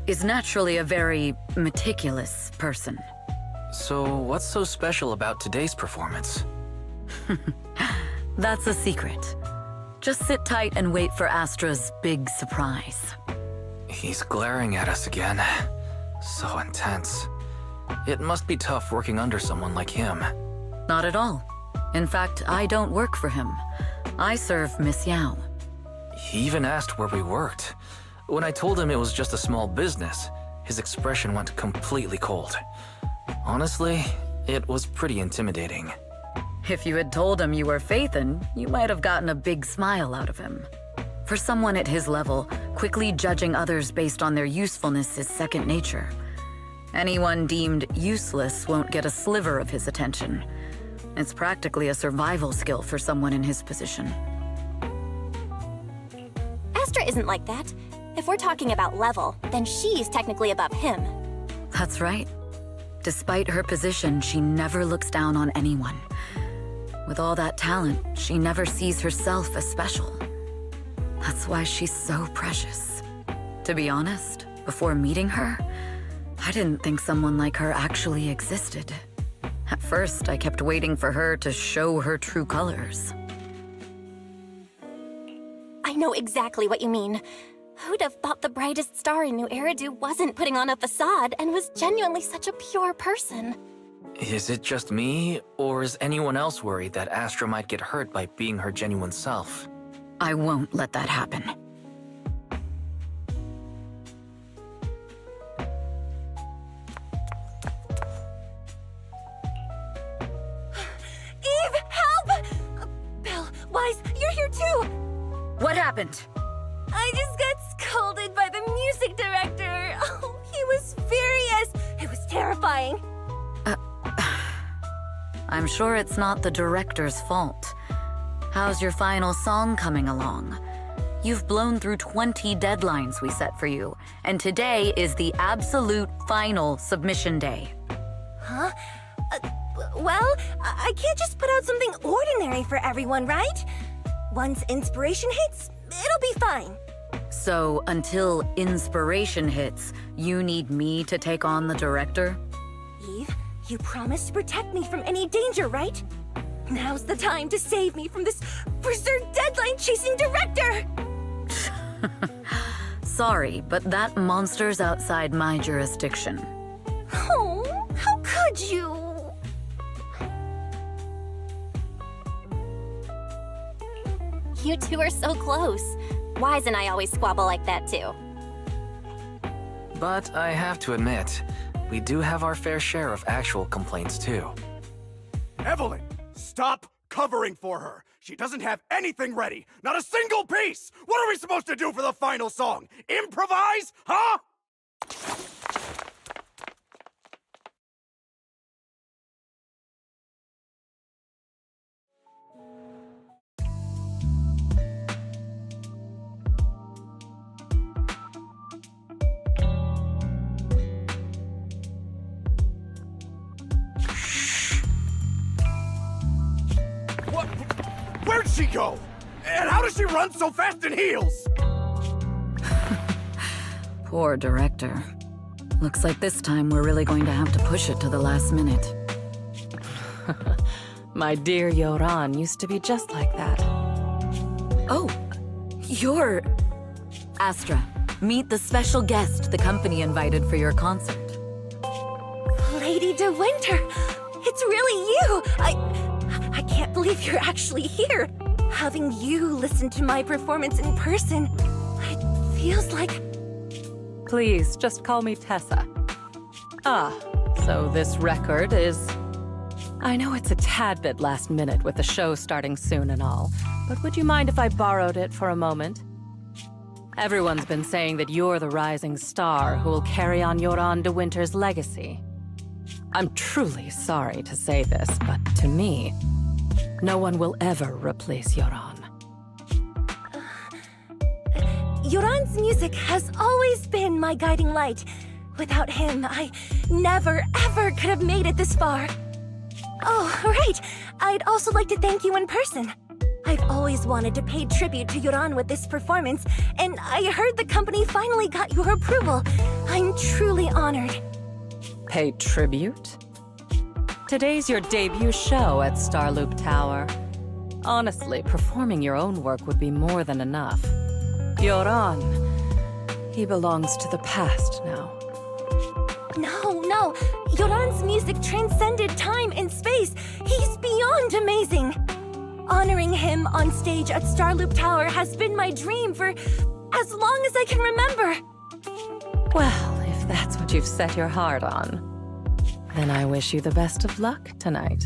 is naturally a very meticulous person. So what's so special about today's performance? That's a secret. Just sit tight and wait for Astra's big surprise. He's glaring at us again. So intense. It must be tough working under someone like him. Not at all. In fact, I don't work for him. I serve Miss Yao. He even asked where we worked. When I told him it was just a small business, his expression went completely cold. Honestly, it was pretty intimidating. If you had told him you were Faithin, you might have gotten a big smile out of him. For someone at his level, quickly judging others based on their usefulness is second nature. Anyone deemed useless won't get a sliver of his attention. It's practically a survival skill for someone in his position. Astra isn't like that. If we're talking about level, then she's technically above him. That's right. Despite her position, she never looks down on anyone. With all that talent, she never sees herself as special. That's why she's so precious. To be honest, before meeting her, I didn't think someone like her actually existed. At first, I kept waiting for her to show her true colors. I know exactly what you mean. Who'd have thought the brightest star in New Eridu wasn't putting on a facade and was genuinely such a pure person? Is it just me, or is anyone else worried that Astra might get hurt by being her genuine self? I won't let that happen. Eve, help! Belle, Wise, you're here too! I just got scolded by the music director. Oh, he was furious. It was terrifying. I'm sure it's not the director's fault. How's your final song coming along? You've blown through 20 deadlines we set for you, and today is the absolute final submission day. Huh? Well, I can't just put out something ordinary for everyone, right? Once inspiration hits, it'll be fine. So, until inspiration hits, you need me to take on the director? Eve, you promised to protect me from any danger, right? Now's the time to save me from this berserk deadline-chasing director! Sorry, but that monster's outside my jurisdiction. Oh, how could you? You two are so close. Wise and I always squabble like that too. But I have to admit, we do have our fair share of actual complaints too. Evelyn, stop covering for her. She doesn't have anything ready. Not a single piece. What are we supposed to do for the final song? Improvise? Huh? What? Where'd she go? And how does she run so fast in heels? Poor director. Looks like this time we're really going to have to push it to the last minute. My dear Yoran used to be just like that. Oh, you're... Astra, meet the special guest the company invited for your concert. Lady De Winter, it's really you! I can't believe you're actually here. Having you listen to my performance in person, it feels like... Please, just call me Tessa. Ah, so this record is... I know it's a tad bit last minute with the show starting soon and all, but would you mind if I borrowed it for a moment? Everyone's been saying that you're the rising star who will carry on Yoran De Winter's legacy. I'm truly sorry to say this, but to me, no one will ever replace Yoran. Yoran's music has always been my guiding light. Without him, I never, ever could have made it this far. Oh, right. I'd also like to thank you in person. I've always wanted to pay tribute to Yoran with this performance, and I heard the company finally got your approval. I'm truly honored. Pay tribute? Today's your debut show at Starloop Tower. Honestly, performing your own work would be more than enough. Yoran, he belongs to the past now. No. Yoran's music transcended time and space. He's beyond amazing. Honoring him on stage at Starloop Tower has been my dream for as long as I can remember. Well, if that's what you've set your heart on, then I wish you the best of luck tonight.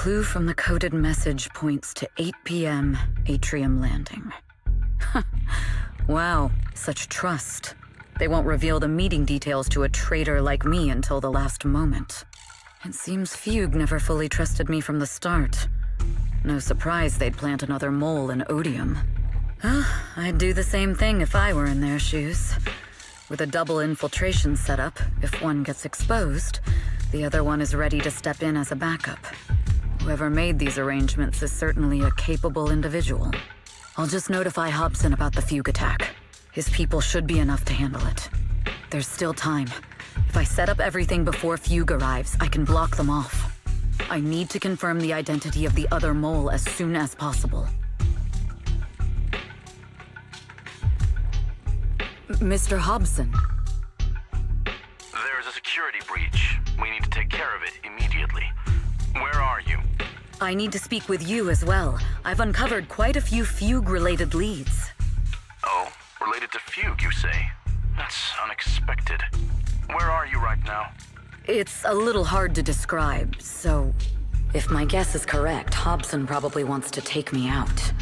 clue from the coded message points to 8 p.m. Atrium Landing. Wow, such trust. They won't reveal the meeting details to a traitor like me until the last moment. It seems Fugue never fully trusted me from the start. No surprise they'd plant another mole in Odium. I'd do the same thing if I were in their shoes. With a double infiltration setup, if one gets exposed, the other one is ready to step in as a backup. Whoever made these arrangements is certainly a capable individual. I'll just notify Hobson about the Fugue attack. His people should be enough to handle it. There's still time. If I set up everything before Fugue arrives, I can block them off. I need to confirm the identity of the other mole as soon as possible. Mr. Hobson. There's a security breach. We need to take care of it immediately. Where are you? I need to speak with you as well. I've uncovered quite a few Fugue-related leads. Oh, related to Fugue, you say? That's unexpected. Where are you right now? It's a little hard to describe, so... If my guess is correct, Hobson probably wants to take me out.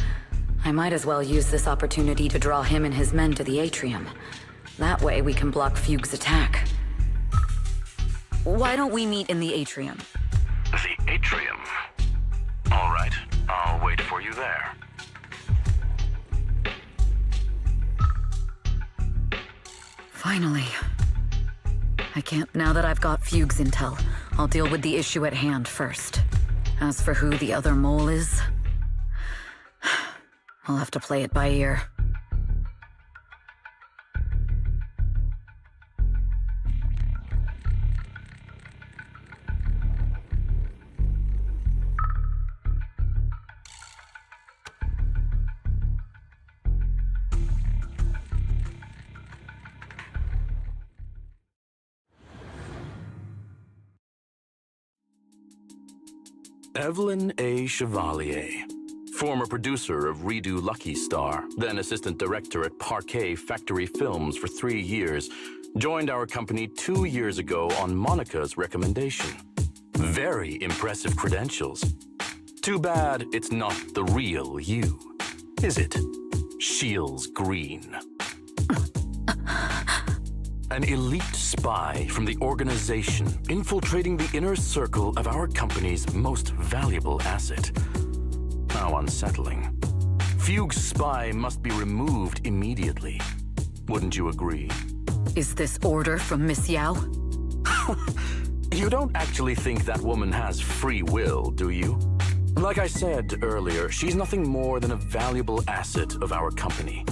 I might as well use this opportunity to draw him and his men to the atrium. That way we can block Fugue's attack. Why don't we meet in the atrium? The atrium? All right, I'll wait for you there. Finally. I can't... Now that I've got Fugue's intel, I'll deal with the issue at hand first. As for who the other mole is... I'll have to play it by ear. Evelyn A. Chevalier, former producer of Redo Lucky Star, then assistant director at Parquet Factory Films for 3 years, joined our company 2 years ago on Monica's recommendation. Very impressive credentials. Too bad it's not the real you, is it? Shields Green. An elite spy from the organization infiltrating the inner circle of our company's most valuable asset. How unsettling. Fugue's spy must be removed immediately. Wouldn't you agree? Is this order from Miss Yao? You don't actually think that woman has free will, do you? Like I said earlier, she's nothing more than a valuable asset of our company.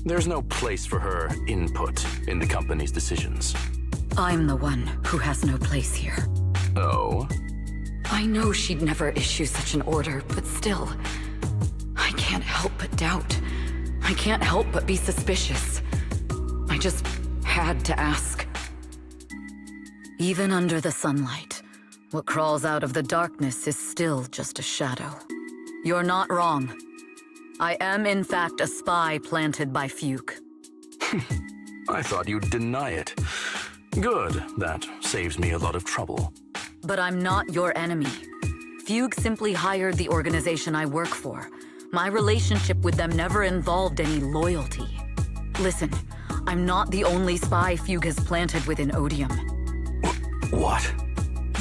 There's no place for her input in the company's decisions. I'm the one who has no place here. Oh? I know she'd never issue such an order, but still, I can't help but doubt. I can't help but be suspicious. I just had to ask. Even under the sunlight, what crawls out of the darkness is still just a shadow. You're not wrong. I am, in fact, a spy planted by Fugue. I thought you'd deny it. Good, that saves me a lot of trouble. But I'm not your enemy. Fugue simply hired the organization I work for. My relationship with them never involved any loyalty. Listen, I'm not the only spy Fugue has planted within Odium. What?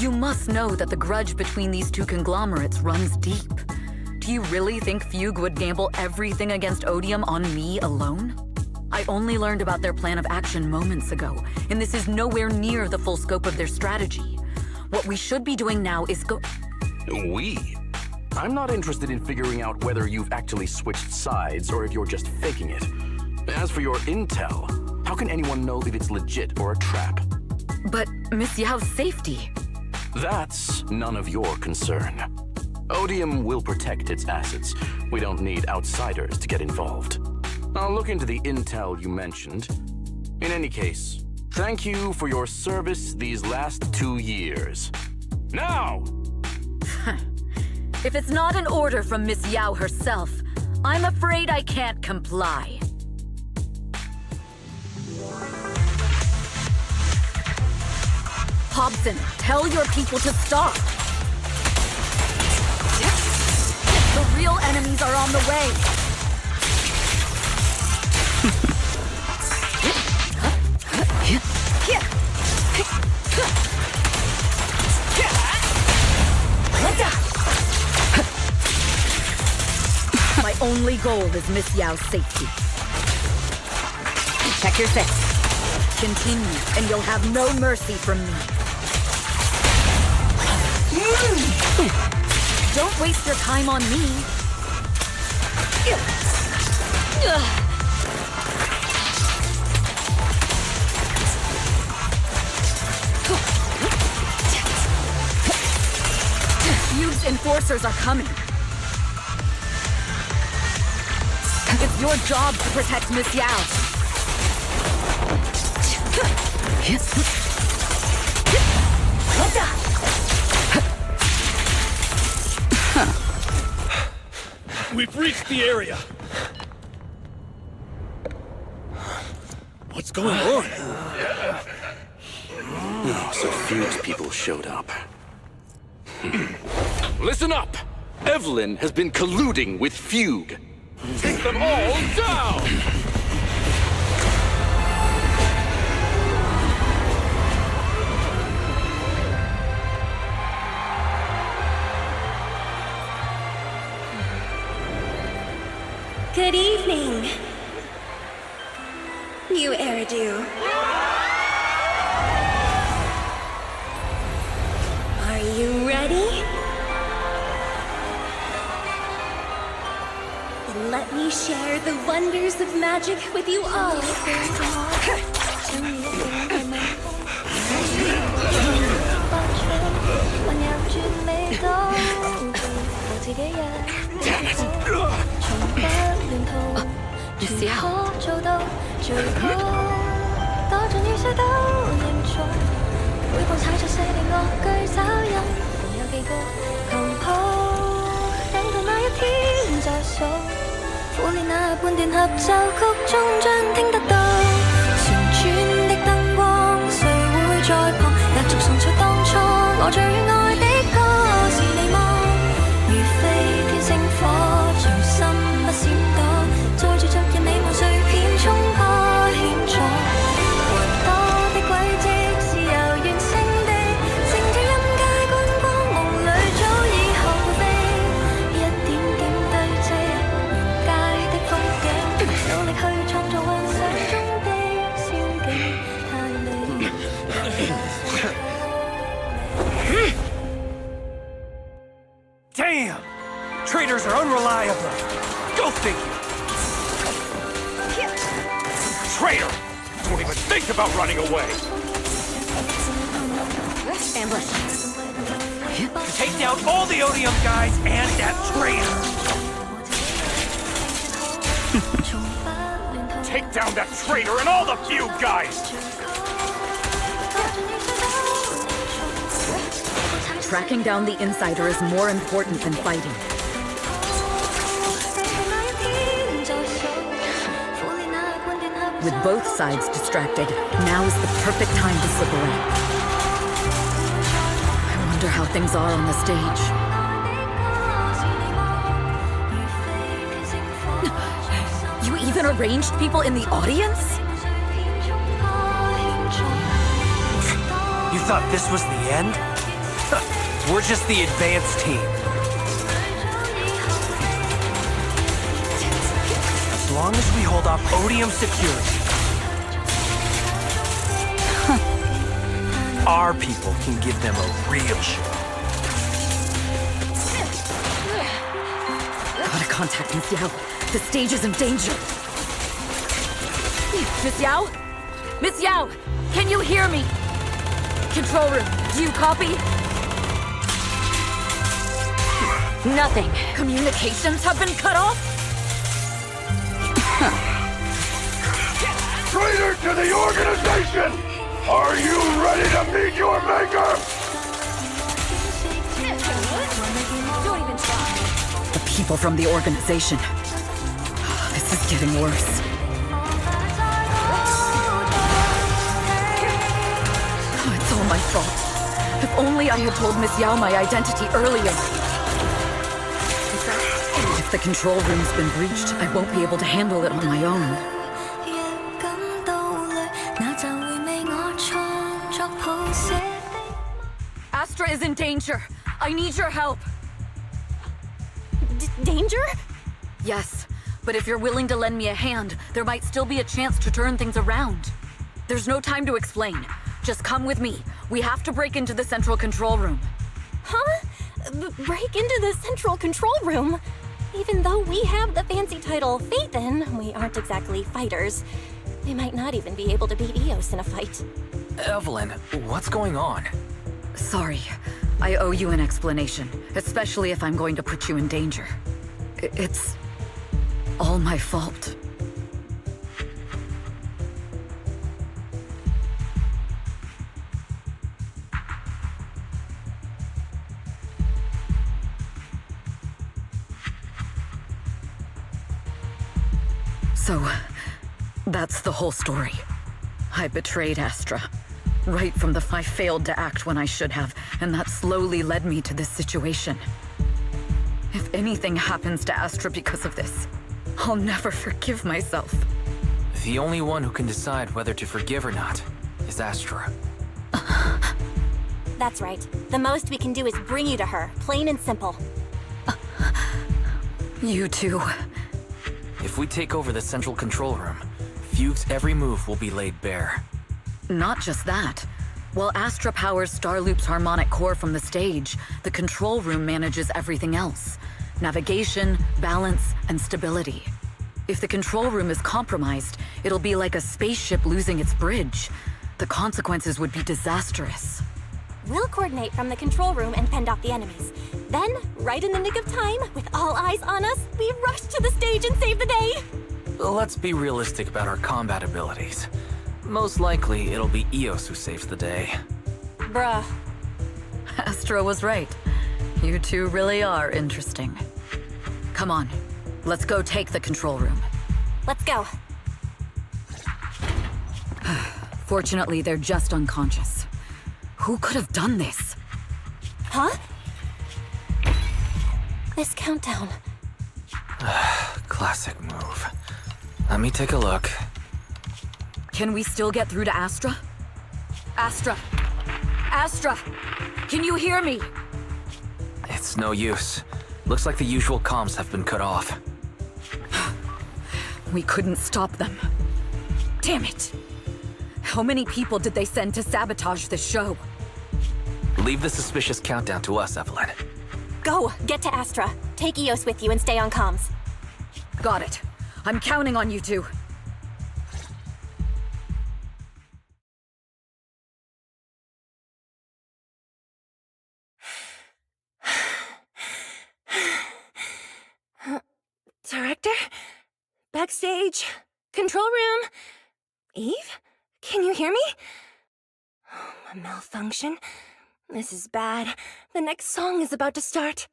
You must know that the grudge between these two conglomerates runs deep. Do you really think Fugue would gamble everything against Odium on me alone? I only learned about their plan of action moments ago, and this is nowhere near the full scope of their strategy. What we should be doing now is We? I'm not interested in figuring out whether you've actually switched sides or if you're just faking it. As for your intel, how can anyone know if it's legit or a trap? But Miss Yao's safety... That's none of your concern. Odium will protect its assets. We don't need outsiders to get involved. I'll look into the intel you mentioned. In any case, thank you for your service these last 2 years. Now! If it's not an order from Miss Yao herself, I'm afraid I can't comply. Hobson, tell your people to stop! The real enemies are on the way. My only goal is Miss Yao's safety. Check your six. Continue, and you'll have no mercy from me. Don't waste your time on me. Huge enforcers are coming. It's your job to protect Miss Yao. We've reached the area. What's going on? Oh, so Fugue's people showed up. Listen up! Evelyn has been colluding with Fugue. Take them all down! Good evening, new heir-do. Are you ready? Then let me share the wonders of magic with you all. Miss Yao. Damn! Traitors are unreliable. Go figure. Traitor! Don't even think about running away. Ambush. Take down all the Odium guys and that traitor. Take down that traitor and all the Fugue guys. Tracking down the insider is more important than fighting. With both sides distracted, now is the perfect time to slip away. I wonder how things are on the stage. You even arranged people in the audience? You thought this was the end? We're just the advanced team. As long as we hold off Odium security, our people can give them a real show. Gotta contact Miss Yao. The stage is in danger. Miss Yao? Miss Yao, can you hear me? Control room, do you copy? Nothing. Communications have been cut off? Traitor to the organization! Are you ready to meet your maker? Don't even try. The people from the organization. This is getting worse. It's all my fault. If only I had told Miss Yao my identity earlier. The control room's been breached. I won't be able to handle it on my own. Astra is in danger. I need your help. Danger? Yes, but if you're willing to lend me a hand, there might still be a chance to turn things around. There's no time to explain. Just come with me. We have to break into the central control room. Huh? Break into the central control room? Even though we have the fancy title Phaethon, we aren't exactly fighters. They might not even be able to beat Eos in a fight. Evelyn, what's going on? Sorry. I owe you an explanation, especially if I'm going to put you in danger. It's all my fault. So, that's the whole story. I betrayed Astra. Right from I failed to act when I should have, and that slowly led me to this situation. If anything happens to Astra because of this, I'll never forgive myself. The only one who can decide whether to forgive or not is Astra. That's right. The most we can do is bring you to her, plain and simple. You too. If we take over the central control room, Fugue's every move will be laid bare. Not just that. While Astra powers Starloop's harmonic core from the stage, the control room manages everything else. Navigation, balance, and stability. If the control room is compromised, it'll be like a spaceship losing its bridge. The consequences would be disastrous. We'll coordinate from the control room and fend off the enemies. Then, right in the nick of time, with all eyes on us, we rush to the stage and save the day! Let's be realistic about our combat abilities. Most likely, it'll be Eos who saves the day. Bruh. Astra was right. You two really are interesting. Come on, let's go take the control room. Let's go. Fortunately, they're just unconscious. Who could have done this? Huh? This countdown. Classic move. Let me take a look. Can we still get through to Astra? Astra! Astra! Can you hear me? It's no use. Looks like the usual comms have been cut off. We couldn't stop them. Damn it! How many people did they send to sabotage this show? Leave the suspicious countdown to us, Evelyn. Go! Get to Astra. Take Eos with you and stay on comms. Got it. I'm counting on you two. Director? Backstage? Control room? Eve? Can you hear me? A malfunction? This is bad. The next song is about to start.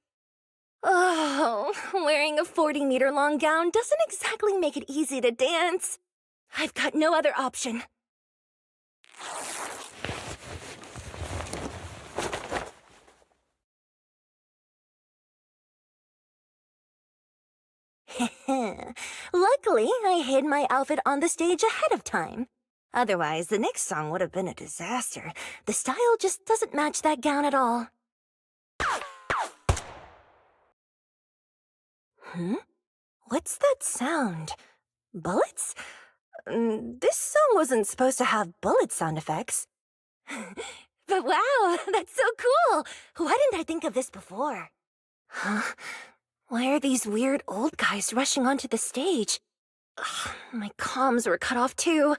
Oh, wearing a 40-meter-long gown doesn't exactly make it easy to dance. I've got no other option. Luckily, I hid my outfit on the stage ahead of time. Otherwise, the next song would have been a disaster. The style just doesn't match that gown at all. What's that sound? Bullets? This song wasn't supposed to have bullet sound effects. But wow, that's so cool! Why didn't I think of this before? Huh? Why are these weird old guys rushing onto the stage? Ugh, my comms were cut off too.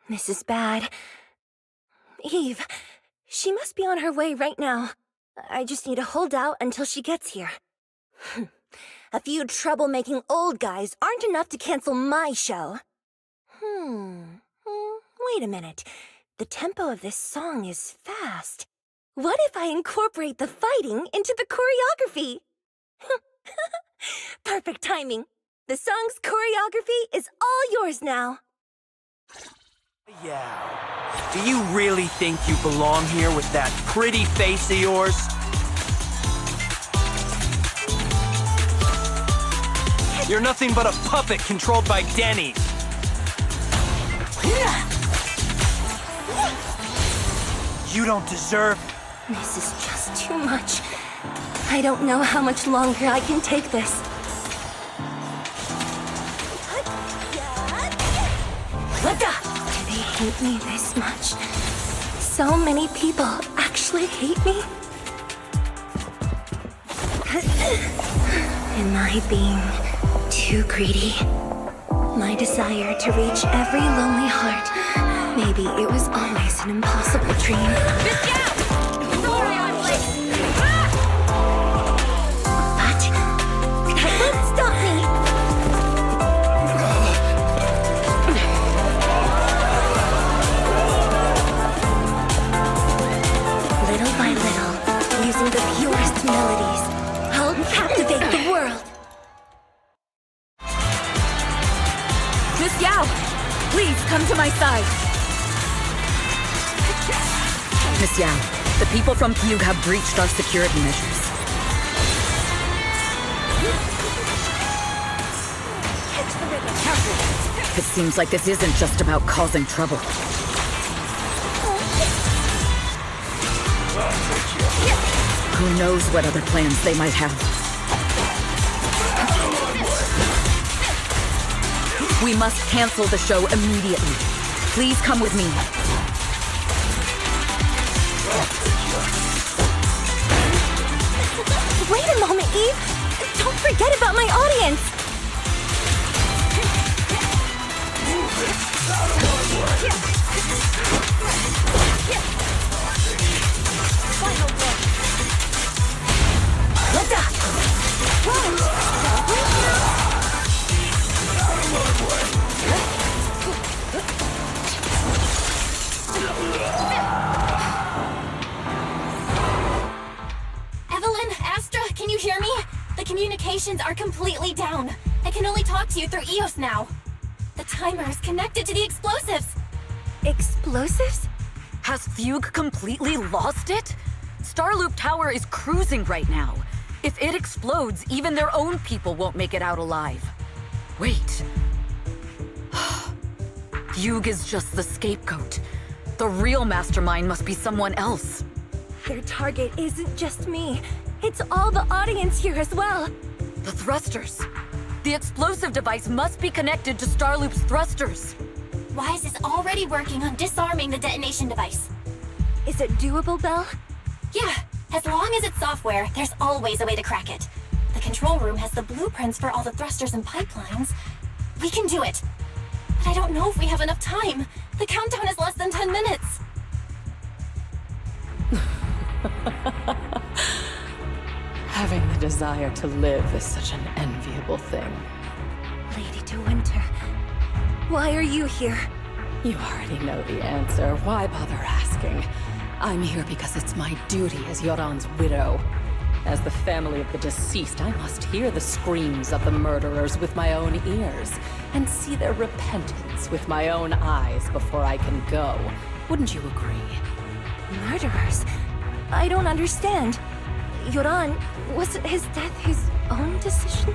This is bad. Eve, she must be on her way right now. I just need to hold out until she gets here. A few troublemaking old guys aren't enough to cancel my show. Wait a minute. The tempo of this song is fast. What if I incorporate the fighting into the choreography? Perfect timing. The song's choreography is all yours now. Yeah. Do you really think you belong here with that pretty face of yours? You're nothing but a puppet controlled by Denny. You don't deserve... This is just too much. I don't know how much longer I can take this. Do they hate me this much? So many people actually hate me? Am I being too greedy? My desire to reach every lonely heart. Maybe it was always an impossible dream. But that won't stop me! Little by little, using the purest melodies, I'll captivate the world. Miss Yao, please come to my side. Miss Yao, the people from Fugue have breached our security measures. It seems like this isn't just about causing trouble. Who knows what other plans they might have. We must cancel the show immediately. Please come with me. Wait a moment, Eve! Don't forget about my audience! Evelyn, Astra, can you hear me? The communications are completely down. I can only talk to you through EOS now. The timer is connected to the explosives. Explosives? Has Fugue completely lost it? Starloop Tower is cruising right now. If it explodes, even their own people won't make it out alive. Wait. Fugue is just the scapegoat. The real mastermind must be someone else. Their target isn't just me. It's all the audience here as well. The thrusters. The explosive device must be connected to Starloop's thrusters. Wise is already working on disarming the detonation device. Is it doable, Belle? Yeah, as long as it's software, there's always a way to crack it. The control room has the blueprints for all the thrusters and pipelines. We can do it. But I don't know if we have enough time. The countdown is less than 10 minutes. Having the desire to live is such an enviable thing. Lady De Winter, why are you here? You already know the answer. Why bother asking? I'm here because it's my duty as Yoran's widow. As the family of the deceased, I must hear the screams of the murderers with my own ears, and see their repentance with my own eyes before I can go. Wouldn't you agree? Murderers? I don't understand. Yoran, wasn't his death his own decision?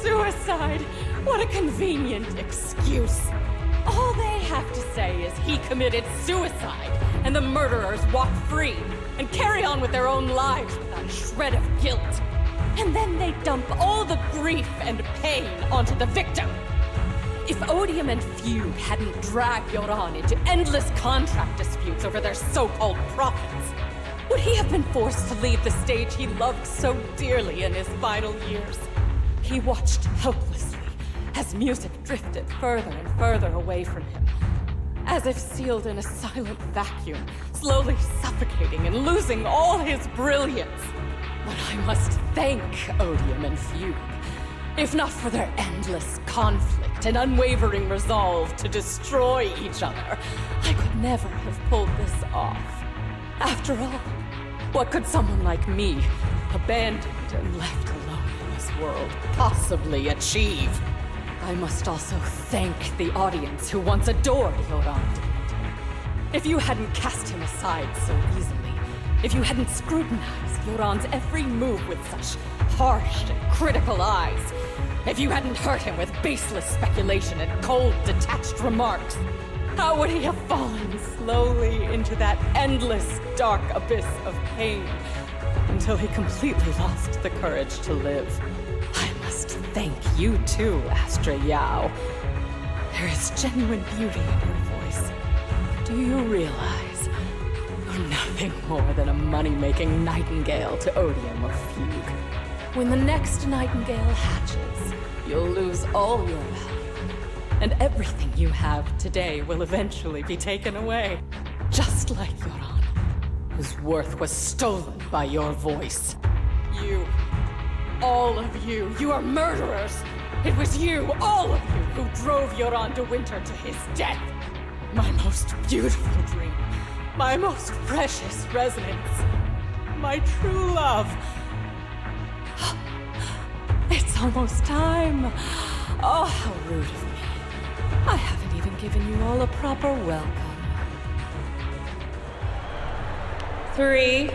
Suicide! What a convenient excuse. All they have to say is he committed suicide, and the murderers walk free and carry on with their own lives without a shred of guilt. And then they dump all the grief and pain onto the victim. If Odium and Fugue hadn't dragged Yoran into endless contract disputes over their so-called profits, would he have been forced to leave the stage he loved so dearly in his final years? He watched helplessly as music drifted further and further away from him, as if sealed in a silent vacuum, slowly suffocating and losing all his brilliance. But I must thank Odium and Fugue. If not for their endless conflict and unwavering resolve to destroy each other, I could never have pulled this off. After all, what could someone like me, abandoned and left alone in this world, possibly achieve? I must also thank the audience who once adored Yoran de Winter. If you hadn't cast him aside so easily, if you hadn't scrutinized, Yoran's every move with such harsh and critical eyes. If you hadn't hurt him with baseless speculation and cold, detached remarks, how would he have fallen slowly into that endless, dark abyss of pain until he completely lost the courage to live? I must thank you too, Astra Yao. There is genuine beauty in your voice. Do you realize you're nothing more than a money-making nightingale to Odium or Fugue? When the next nightingale hatches, you'll lose all your value, and everything you have today will eventually be taken away, just like Yoran, whose worth was stolen by your voice. You, all of you, you are murderers! It was you, all of you, who drove Yoran de Winter to his death! My most beautiful dream, my most precious resonance, my true love. It's almost time. Oh, how rude of me. I haven't even given you all a proper welcome. 3,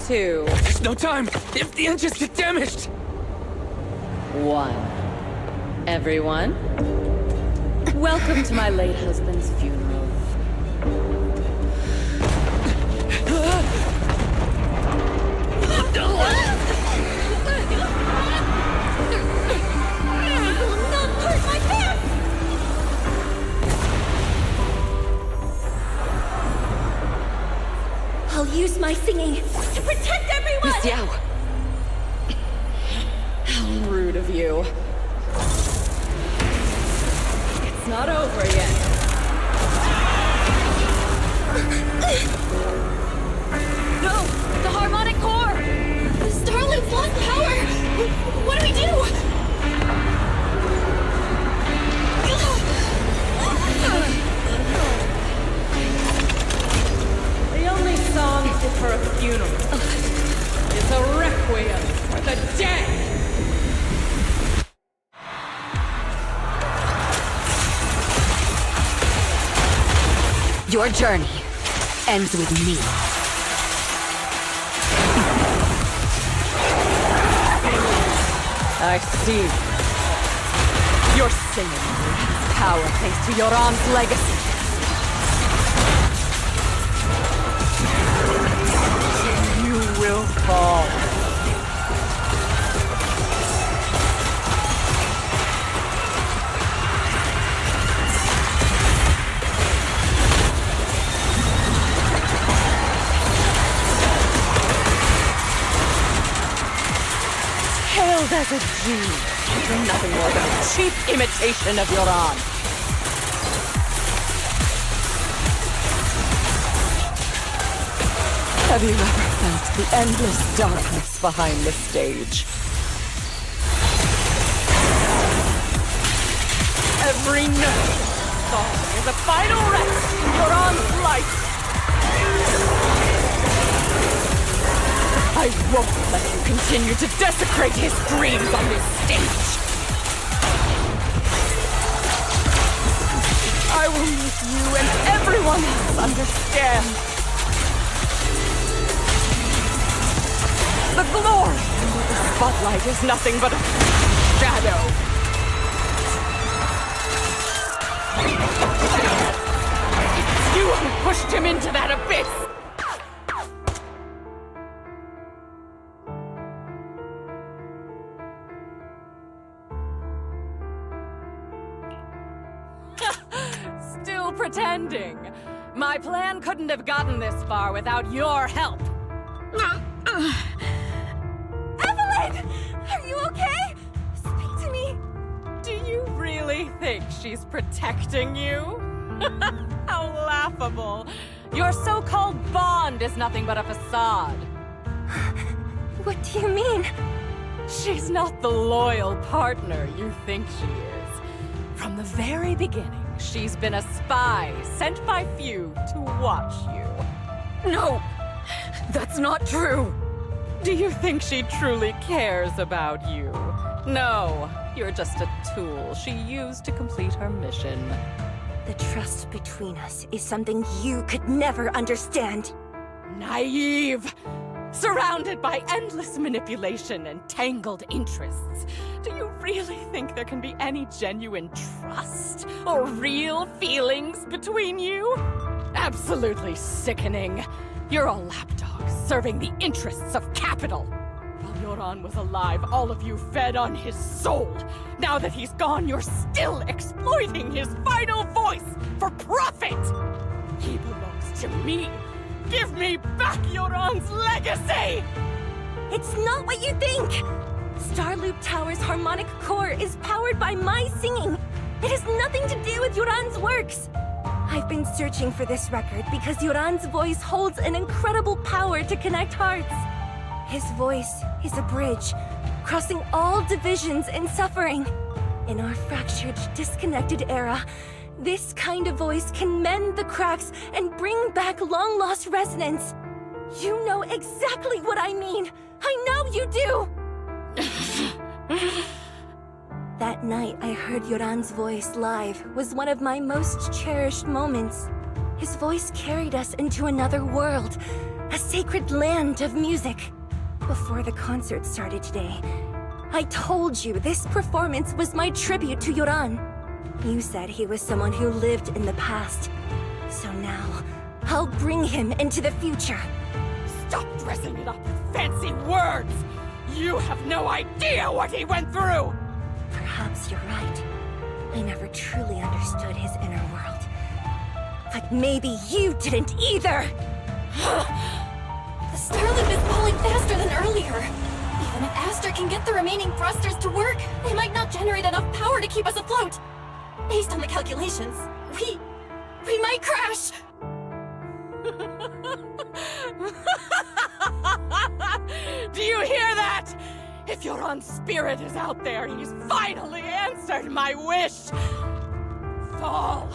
2... There's no time! If the engines get damaged! 1. Everyone, welcome to my late husband's funeral. I'll use my singing to protect everyone! Miss Yao! How rude of you. It's not over yet. No! The harmonic core! The Starloop's lost power! What do we do? The only song fit for a funeral is a requiem for the dead! Your journey ends with me. I see. You're singing power thanks to Yoran's legacy. You will fall. Hailed as a genius, you're nothing more than a cheap imitation of Yoran. Have you ever felt the endless darkness behind the stage? Every note of the song is a final rest in Yoran's life. I won't let you continue to desecrate his dreams on this stage! I will make you and everyone else understand. The glory under the spotlight is nothing but a shadow. It's you who pushed him into that abyss! Still pretending. My plan couldn't have gotten this far without your help. Evelyn! Are you okay? Speak to me. Do you really think she's protecting you? How laughable. Your so-called bond is nothing but a facade. What do you mean? She's not the loyal partner you think she is. From the very beginning, she's been a spy sent by Fugue to watch you. No! That's not true! Do you think she truly cares about you? No, you're just a tool she used to complete her mission. The trust between us is something you could never understand. Naive! surrounded by endless manipulation and tangled interests. Do you really think there can be any genuine trust or real feelings between you? Absolutely sickening. You're a lapdog serving the interests of capital. While Yoran was alive, all of you fed on his soul. Now that he's gone, you're still exploiting his vital voice for profit. He belongs to me. Give me back Yoran's legacy! It's not what you think! Starloop Tower's harmonic core is powered by my singing. It has nothing to do with Yoran's works. I've been searching for this record because Yoran's voice holds an incredible power to connect hearts. His voice is a bridge, crossing all divisions and suffering. In our fractured, disconnected era, this kind of voice can mend the cracks and bring back long-lost resonance. You know exactly what I mean. I know you do! That night I heard Yoran's voice live was one of my most cherished moments. His voice carried us into another world, a sacred land of music. Before the concert started today, I told you this performance was my tribute to Yoran. You said he was someone who lived in the past. So now, I'll bring him into the future. Stop dressing it up with fancy words! You have no idea what he went through! Perhaps you're right. I never truly understood his inner world. But maybe you didn't either! The Starloop is pulling faster than earlier. Even if Aster can get the remaining thrusters to work, they might not generate enough power to keep us afloat. Based on the calculations, we might crash! Do you hear that? If Yoran's spirit is out there, he's finally answered my wish! Fall!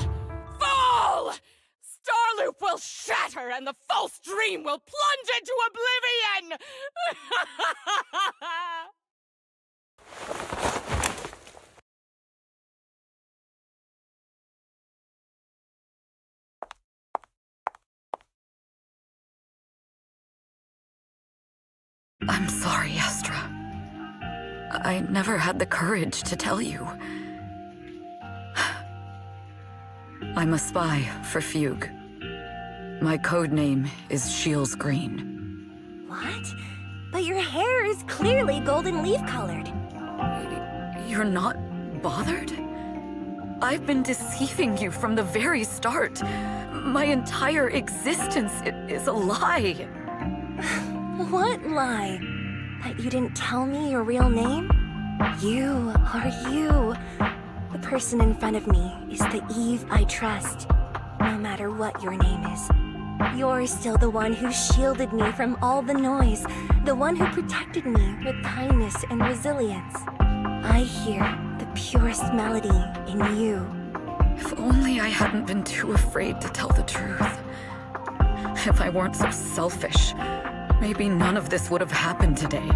Fall! Starloop will shatter and the false dream will plunge into oblivion! I'm sorry, Astra. I never had the courage to tell you. I'm a spy for Fugue. My code name is Shields Green. What? But your hair is clearly golden leaf-colored. You're not bothered? I've been deceiving you from the very start. My entire existence is a lie. What lie? That you didn't tell me your real name? You are you. The person in front of me is the Eve I trust, no matter what your name is. You're still the one who shielded me from all the noise, the one who protected me with kindness and resilience. I hear the purest melody in you. If only I hadn't been too afraid to tell the truth. If I weren't so selfish, maybe none of this would have happened today.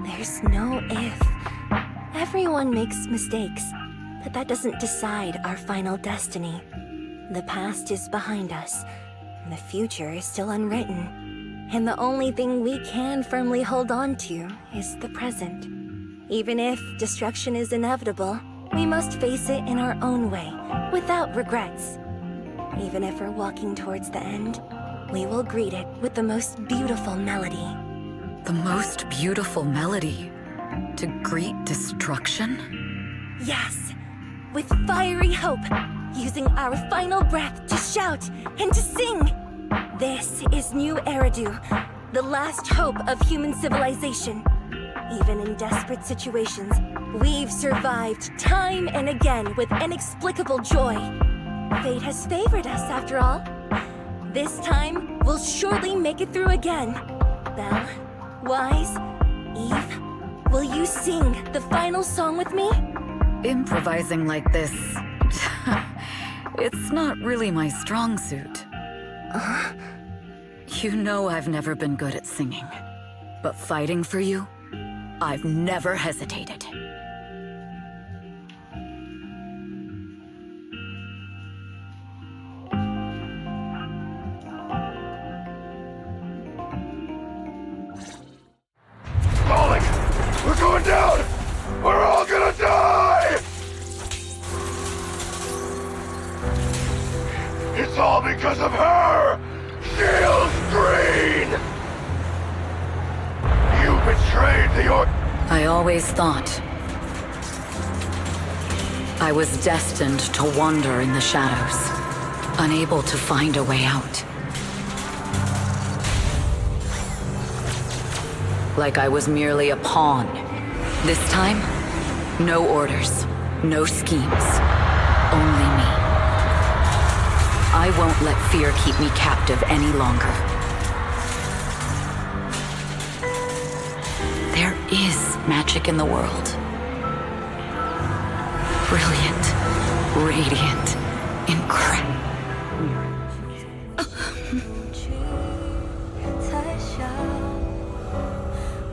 There's no if. Everyone makes mistakes, but that doesn't decide our final destiny. The past is behind us, and the future is still unwritten. And the only thing we can firmly hold on to is the present. Even if destruction is inevitable, we must face it in our own way, without regrets. Even if we're walking towards the end, we will greet it with the most beautiful melody. The most beautiful melody? To greet destruction? Yes, with fiery hope, using our final breath to shout and to sing. This is New Eridu, the last hope of human civilization. Even in desperate situations, we've survived time and again with inexplicable joy. Fate has favored us after all. This time, we'll surely make it through again. Belle, Wise, Eve, will you sing the final song with me? Improvising like this... it's not really my strong suit. You know I've never been good at singing. But fighting for you, I've never hesitated. We're going down! We're all gonna die! It's all because of her! Shields Green! You betrayed the I always thought I was destined to wander in the shadows, unable to find a way out. Like I was merely a pawn. This time, no orders, no schemes, only me. I won't let fear keep me captive any longer. There is magic in the world. Brilliant, radiant, incredible.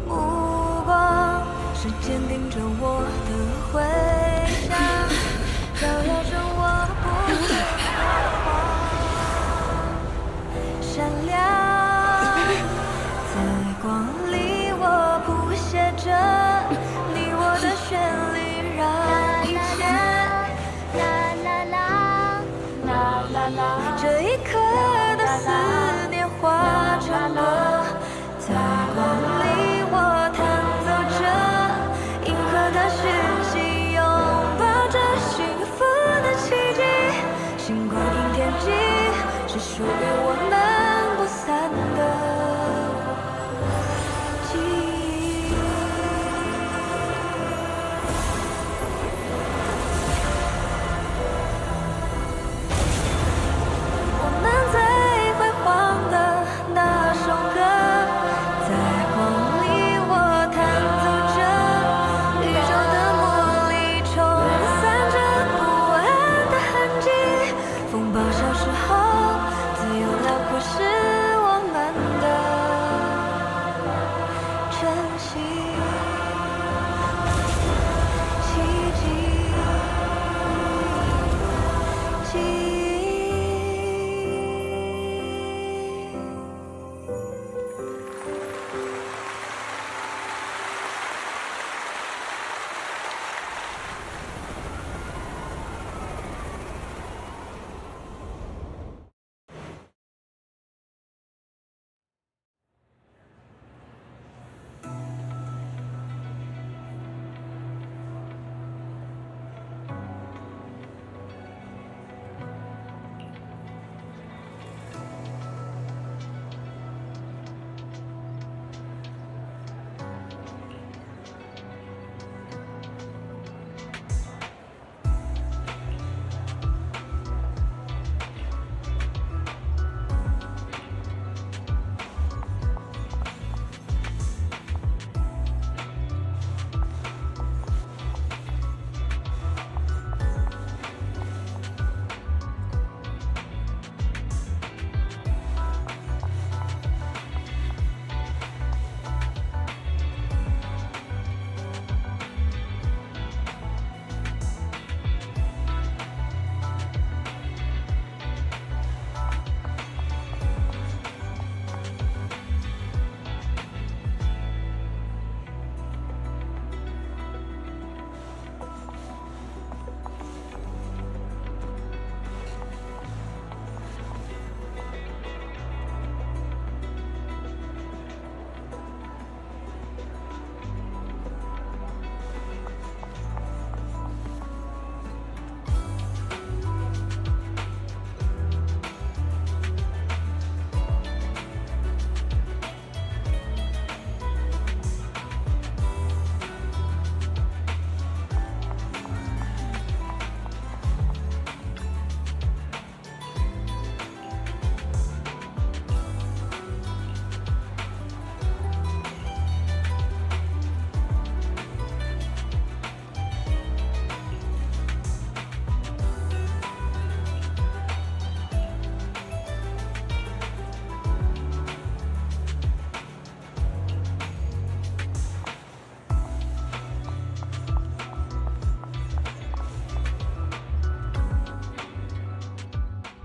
目光是坚定着我的回响，照耀着我不会彷徨，闪亮，在光里我谱写着你我的旋律，让一切这一刻的思念化成歌，在光里我弹奏着银河的讯息，拥抱着幸福的奇迹，星光映天际，是属于我们不散的记忆。我们最辉煌的那首歌，在光里我弹奏着，宇宙的魔力冲散着不安的痕迹，风暴消失后，自由辽阔是我们的珍惜奇迹。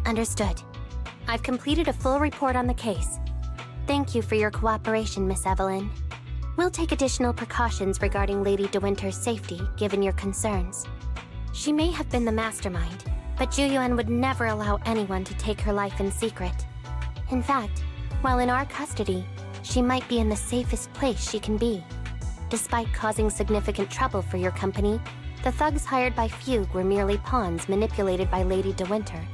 Understood. I've completed a full report on the case. Thank you for your cooperation, Miss Evelyn. We'll take additional precautions regarding Lady De Winter's safety, given your concerns. She may have been the mastermind, but Juyuan would never allow anyone to take her life in secret. In fact, while in our custody, she might be in the safest place she can be. Despite causing significant trouble for your company, the thugs hired by Fugue were merely pawns manipulated by Lady De Winter,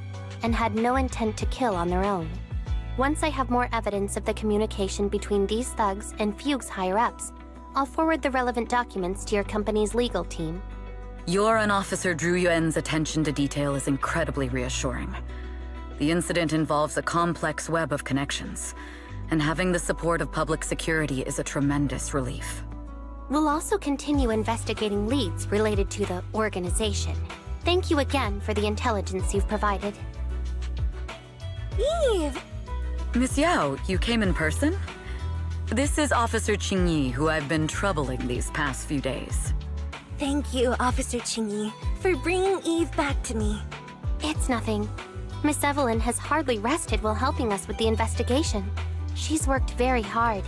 and had no intent to kill on their own. Once I have more evidence of the communication between these thugs and Fugue's higher-ups, I'll forward the relevant documents to your company's legal team. Your and Officer Zhu Yuan's attention to detail is incredibly reassuring. The incident involves a complex web of connections, and having the support of public security is a tremendous relief. We'll also continue investigating leads related to the organization. Thank you again for the intelligence you've provided. Eve! Miss Yao, you came in person? This is Officer Qingyi, who I've been troubling these past few days. Thank you, Officer Qingyi, for bringing Eve back to me. It's nothing. Miss Evelyn has hardly rested while helping us with the investigation. She's worked very hard.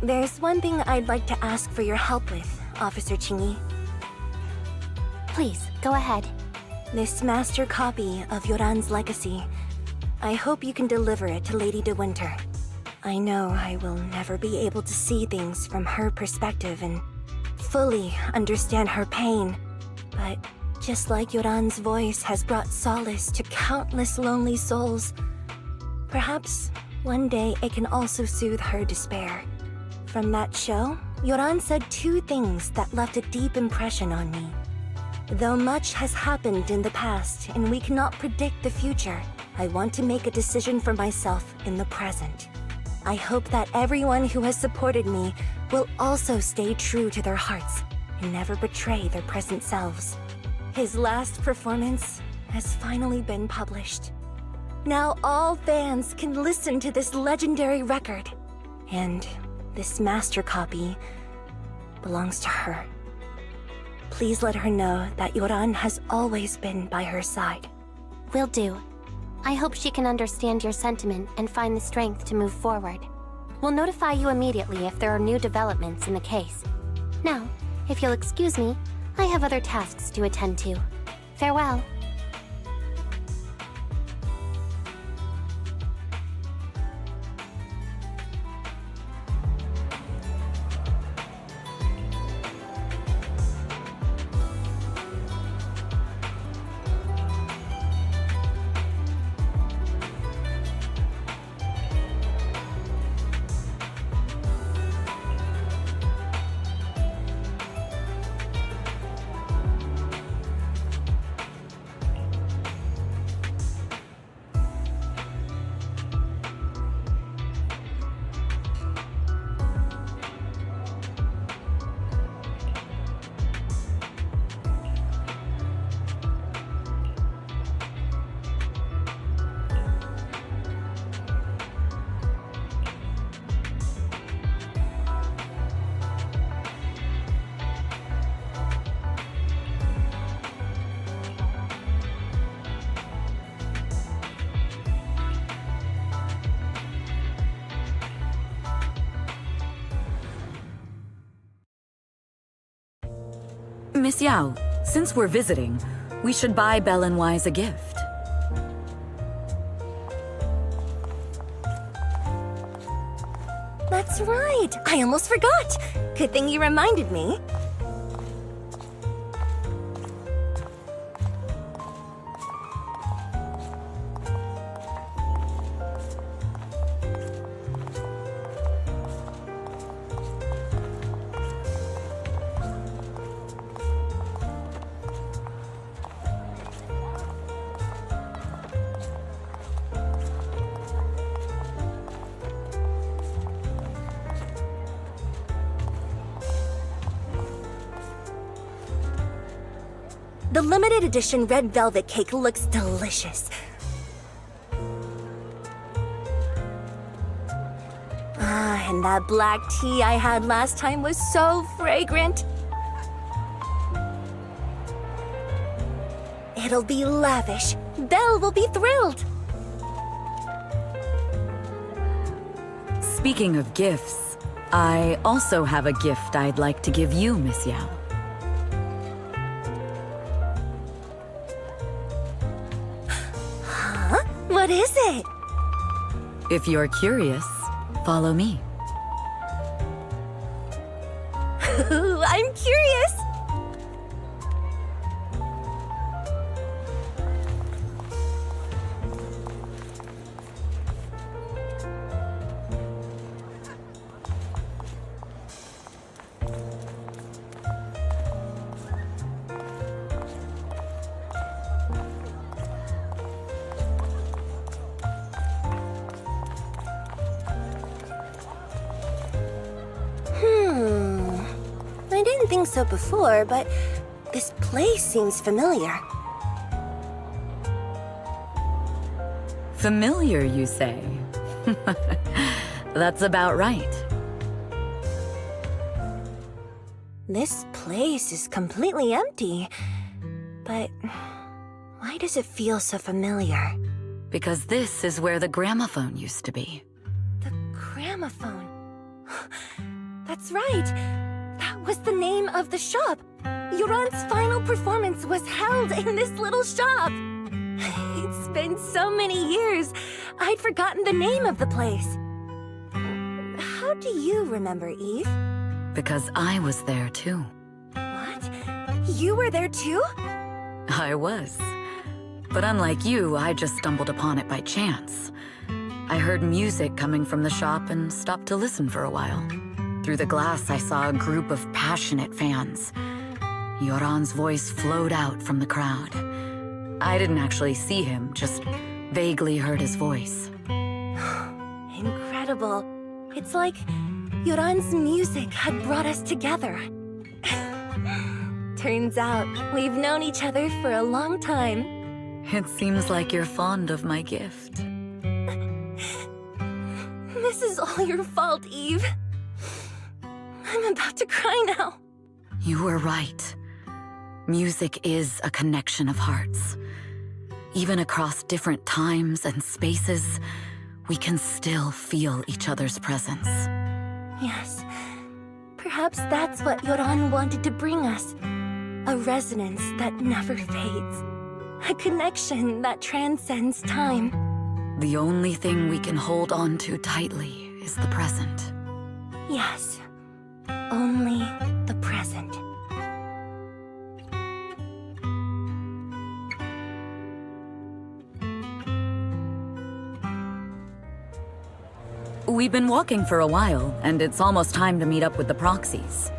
There's one thing I'd like to ask for your help with, Officer Qingyi. Please, go ahead. This master copy of Yoran's legacy. I hope you can deliver it to Lady De Winter. I know I will never be able to see things from her perspective and fully understand her pain. But just like Yoran's voice has brought solace to countless lonely souls, perhaps one day it can also soothe her despair. From that show, Yoran said two things that left a deep impression on me. Though much has happened in the past and we cannot predict the future, I want to make a decision for myself in the present. I hope that everyone who has supported me will also stay true to their hearts and never betray their present selves. His last performance has finally been published. Now all fans can listen to this legendary record. And this master copy belongs to her. Please let her know that Yoran has always been by her side. Will do. I hope she can understand your sentiment and find the strength to move forward. We'll notify you immediately if there are new developments in the case. Now, if you'll excuse me, I have other tasks to attend to. Farewell. Miss Yao, since we're visiting, we should buy Belle and Wise a gift. That's right! I almost forgot! Good thing you reminded me. The limited edition red velvet cake looks delicious. Ah, and that black tea I had last time was so fragrant. It'll be lavish. Belle will be thrilled. Speaking of gifts, I also have a gift I'd like to give you, Miss Yao. Huh? What is it? If you're curious, follow me. I'm curious. I didn't think so before, but this place seems familiar. Familiar, you say? That's about right. This place is completely empty. But why does it feel so familiar? Because this is where the gramophone used to be. The gramophone. That's right. That was the name of the shop. Yoran's final performance was held in this little shop. It's been so many years, I'd forgotten the name of the place. How do you remember, Eve? Because I was there too. What? You were there too? I was. But unlike you, I just stumbled upon it by chance. I heard music coming from the shop and stopped to listen for a while. Through the glass, I saw a group of passionate fans. Yoran's voice flowed out from the crowd. I didn't actually see him, just vaguely heard his voice. Incredible. It's like Yoran's music had brought us together. Turns out, we've known each other for a long time. It seems like you're fond of my gift. This is all your fault, Eve. I'm about to cry now. You were right. Music is a connection of hearts. Even across different times and spaces, we can still feel each other's presence. Yes. Perhaps that's what Yoran wanted to bring us. A resonance that never fades. A connection that transcends time. The only thing we can hold on to tightly is the present. Yes. Only the present. We've been walking for a while, and it's almost time to meet up with the proxies.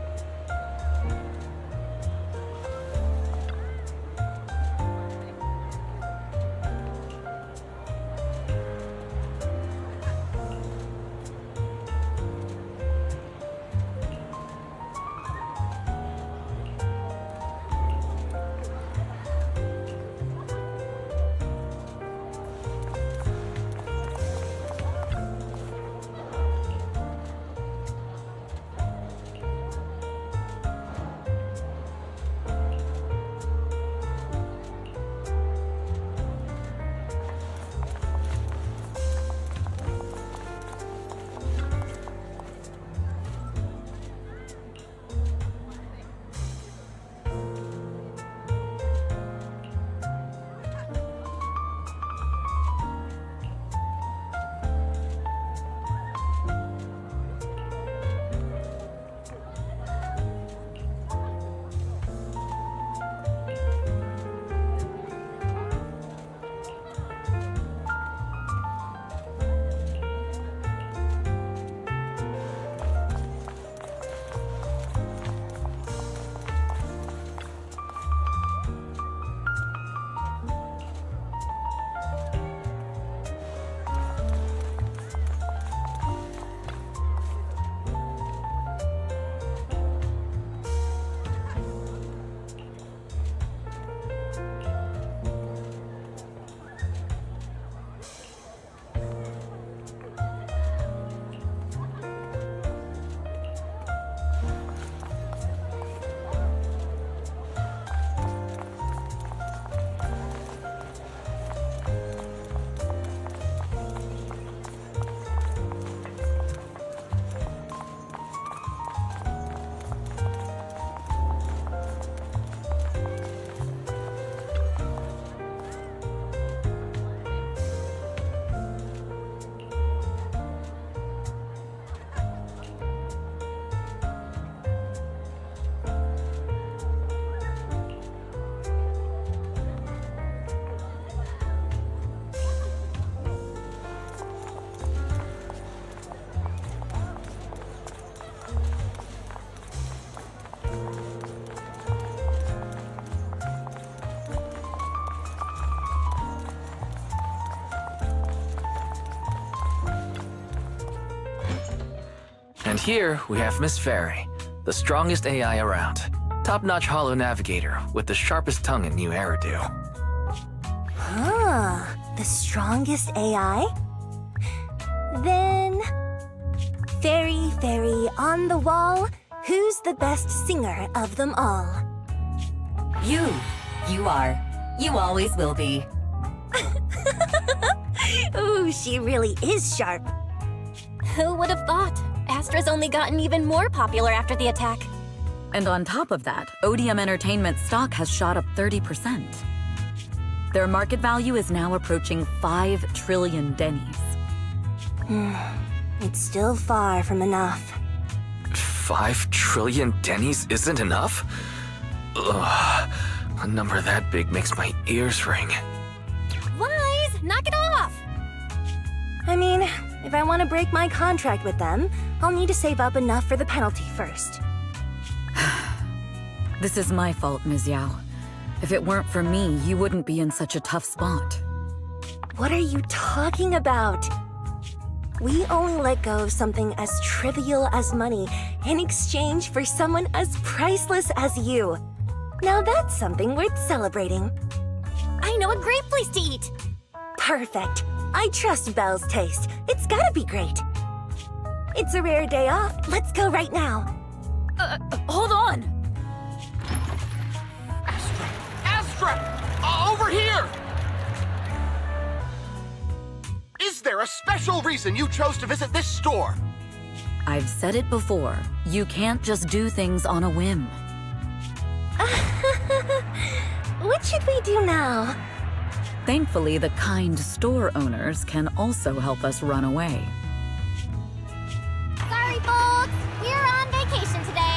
here we have Miss Fairy, the strongest AI around. Top-notch holo navigator with the sharpest tongue in new Eridu. Huh, the strongest AI? Then... Fairy, fairy, on the wall, who's the best singer of them all? You. You are. You always will be. Ooh, she really is sharp. Who would have thought? Astra's only gotten even more popular after the attack. And on top of that, Odium Entertainment stock has shot up 30%. Their market value is now approaching 5 trillion dennies. It's still far from enough. 5 trillion dennies isn't enough? Ugh, a number that big makes my ears ring. Wise, knock it off! I mean, if I want to break my contract with them, I'll need to save up enough for the penalty first. This is my fault, Ms. Yao. If it weren't for me, you wouldn't be in such a tough spot. What are you talking about? We only let go of something as trivial as money in exchange for someone as priceless as you. Now that's something worth celebrating. I know a great place to eat! Perfect. I trust Belle's taste. It's gotta be great. It's a rare day off. Let's go right now. Hold on! Astra! Over here! Is there a special reason you chose to visit this store? I've said it before. You can't just do things on a whim. What should we do now? Thankfully, the kind store owners can also help us run away. Sorry, folks! We're on vacation today!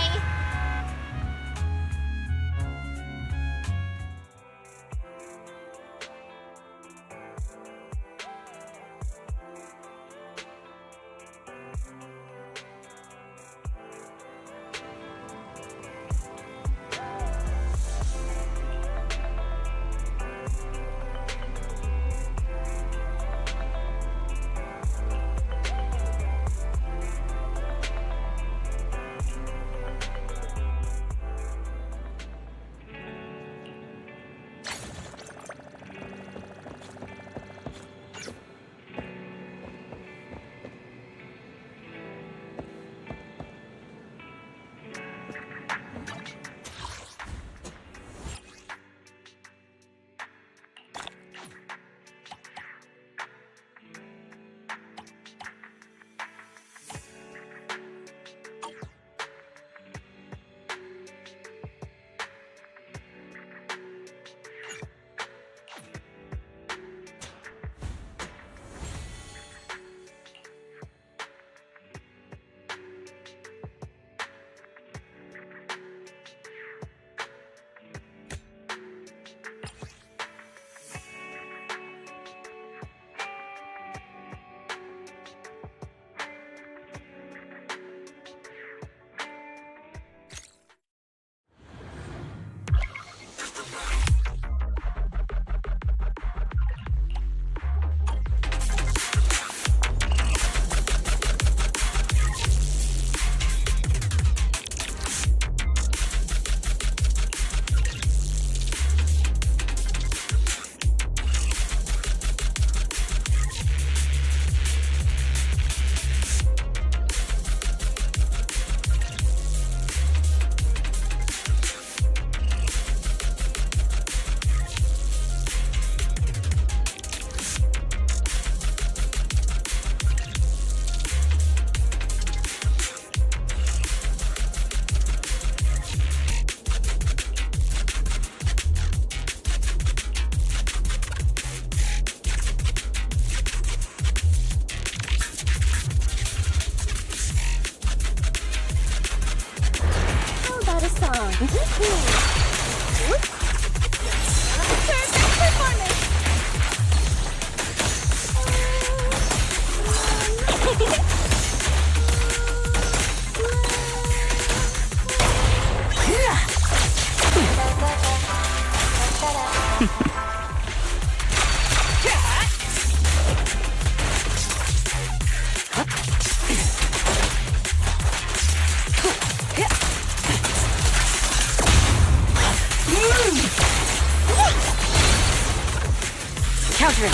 Counter it.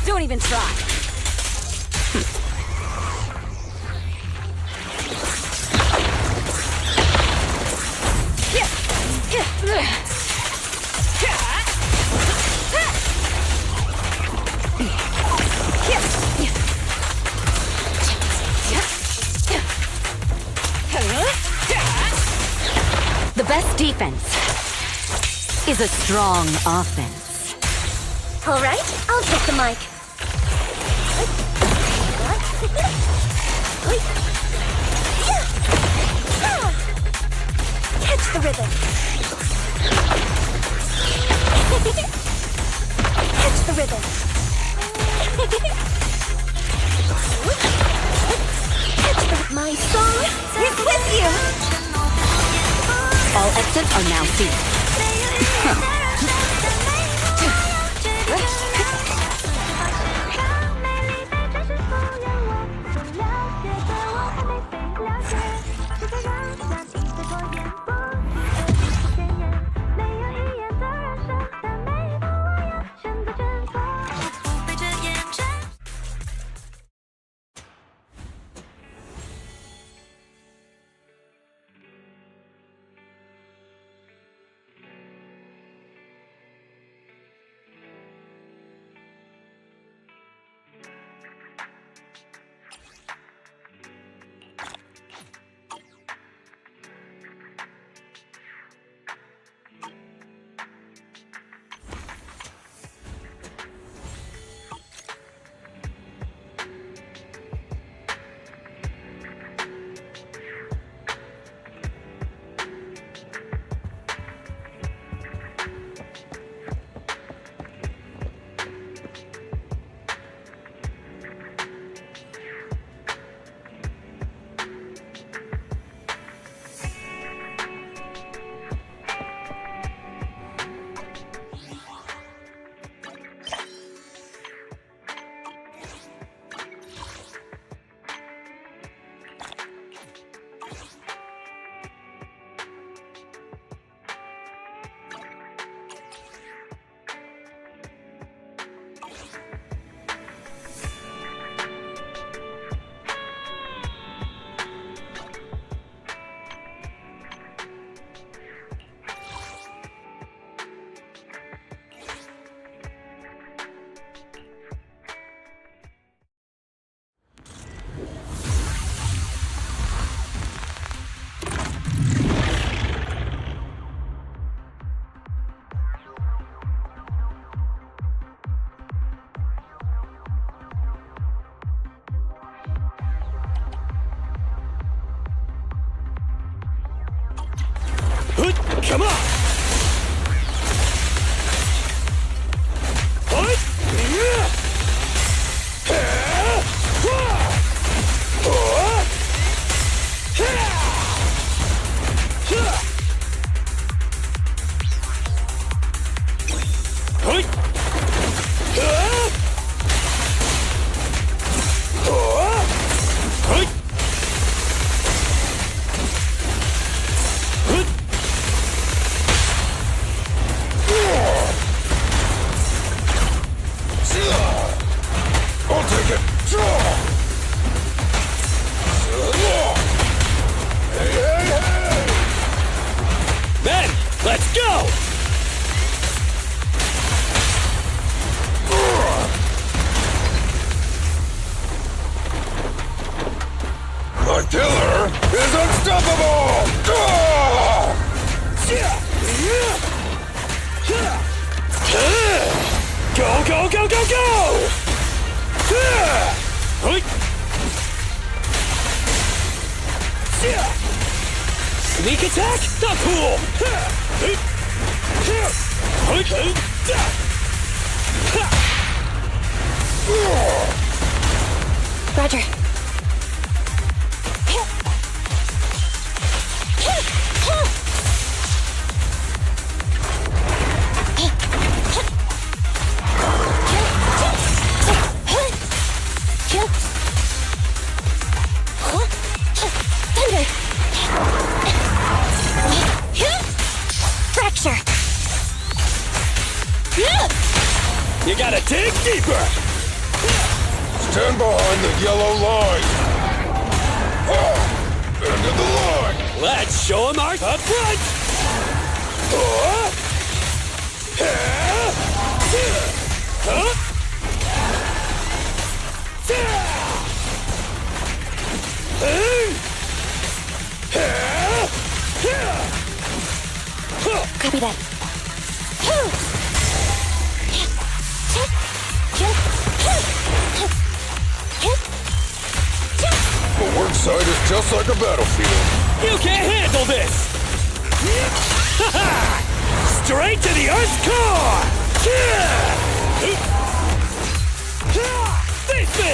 Don't even try. The best defense is a strong offense. All right, I'll take the mic. Catch the rhythm. Catch the rhythm. Catch the... My song is with you. All exits are now sealed. Come on! Then, let's go! The killer is unstoppable! Go, go, go, go, go! Sneak attack? Not cool! You gotta dig deeper! Stand behind the yellow line! End of the line! Let's show him our up front! Copy that. The work site is just like a battlefield. You can't handle this! Straight to the Earth's core! Face me!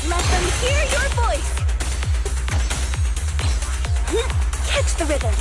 Let them hear your voice! Catch the rhythm!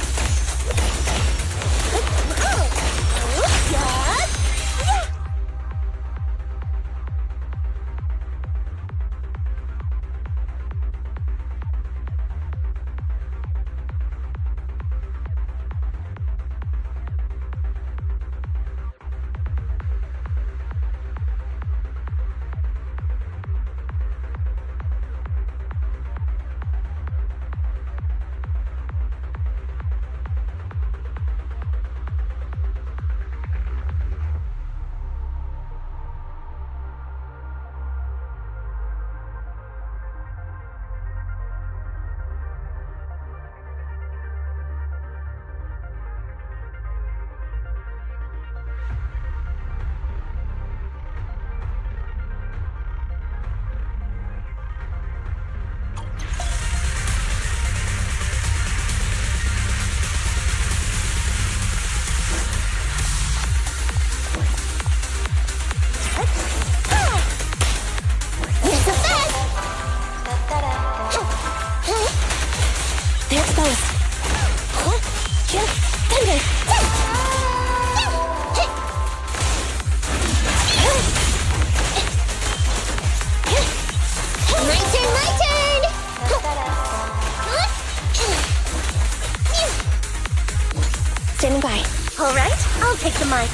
Standing by. All right, I'll take the mic.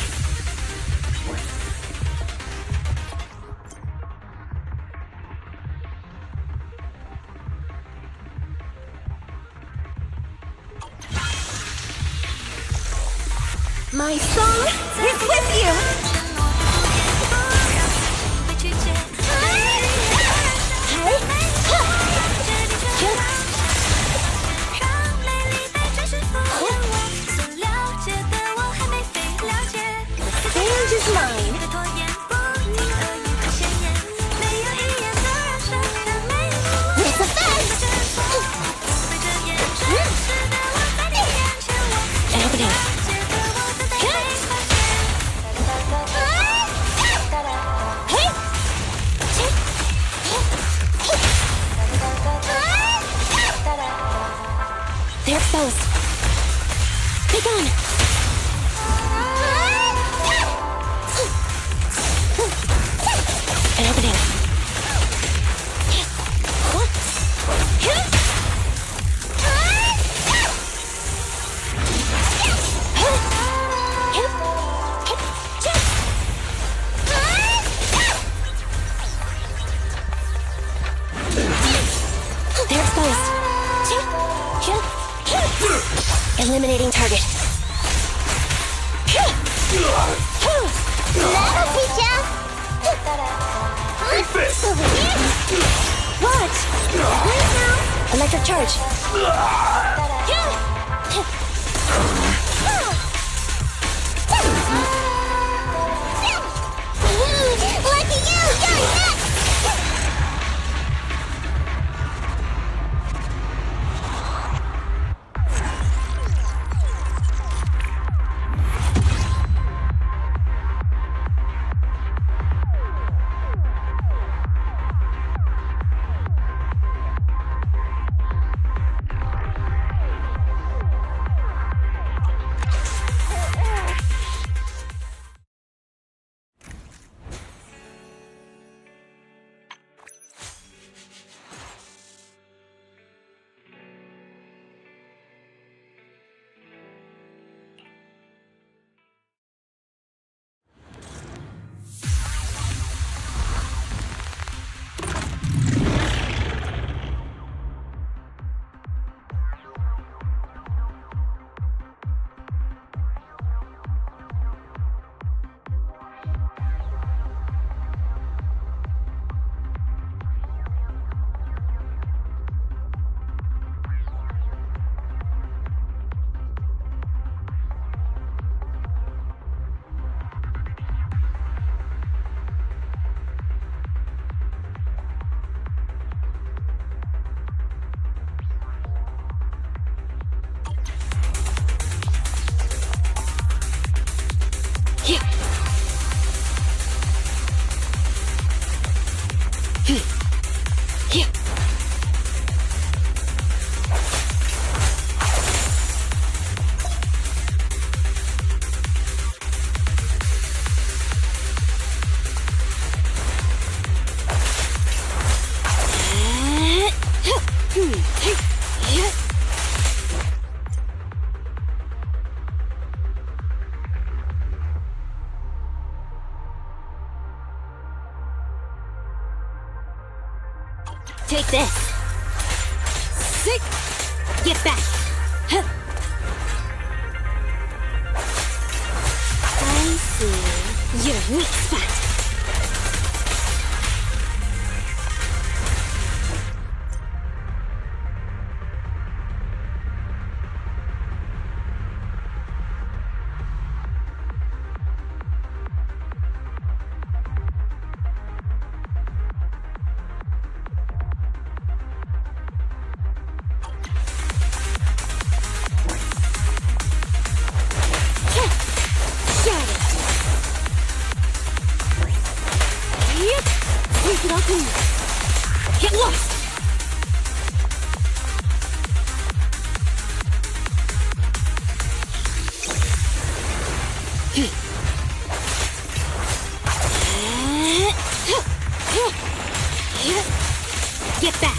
My song is with you! Stage is mine! It's a fest! Happening! They're exposed. Be gone. Eliminating target. That'll teach ya! Take this! What? Wait now. Electric charge. Lucky you! You're next! Take this. Sick. Get back. Huh. I see. Your weak spot. Get lost! Get back!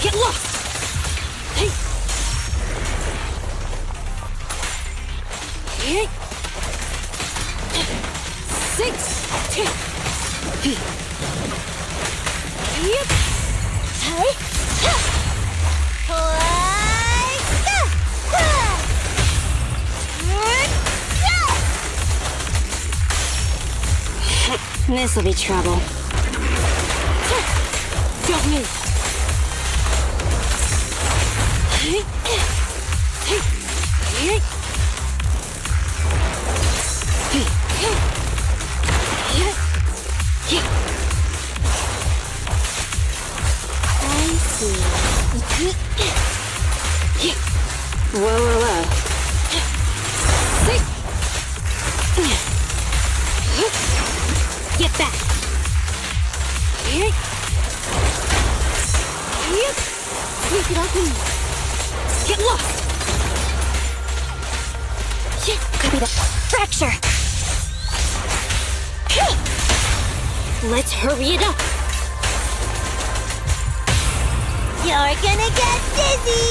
Get lost! This'll be trouble. Don't move. I see. Whoa, whoa, whoa. Get back. Sneak it up and get lost. Copy that. Fracture. Let's hurry it up. You're gonna get dizzy.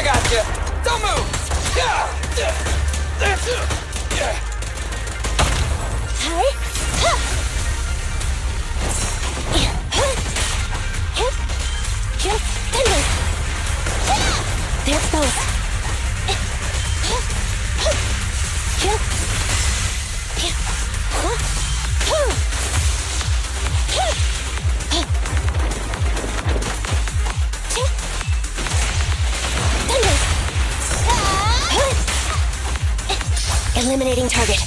I got you. Don't move. There's both. Eliminating target.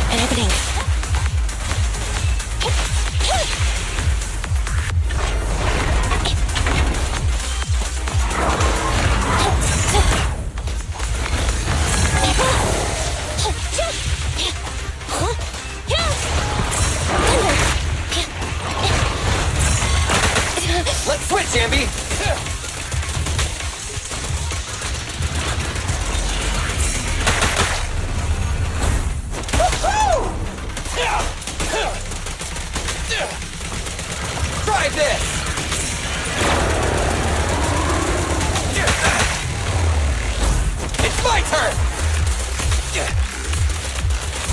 And everything. Let's switch, Ambi. Try this! It's my turn!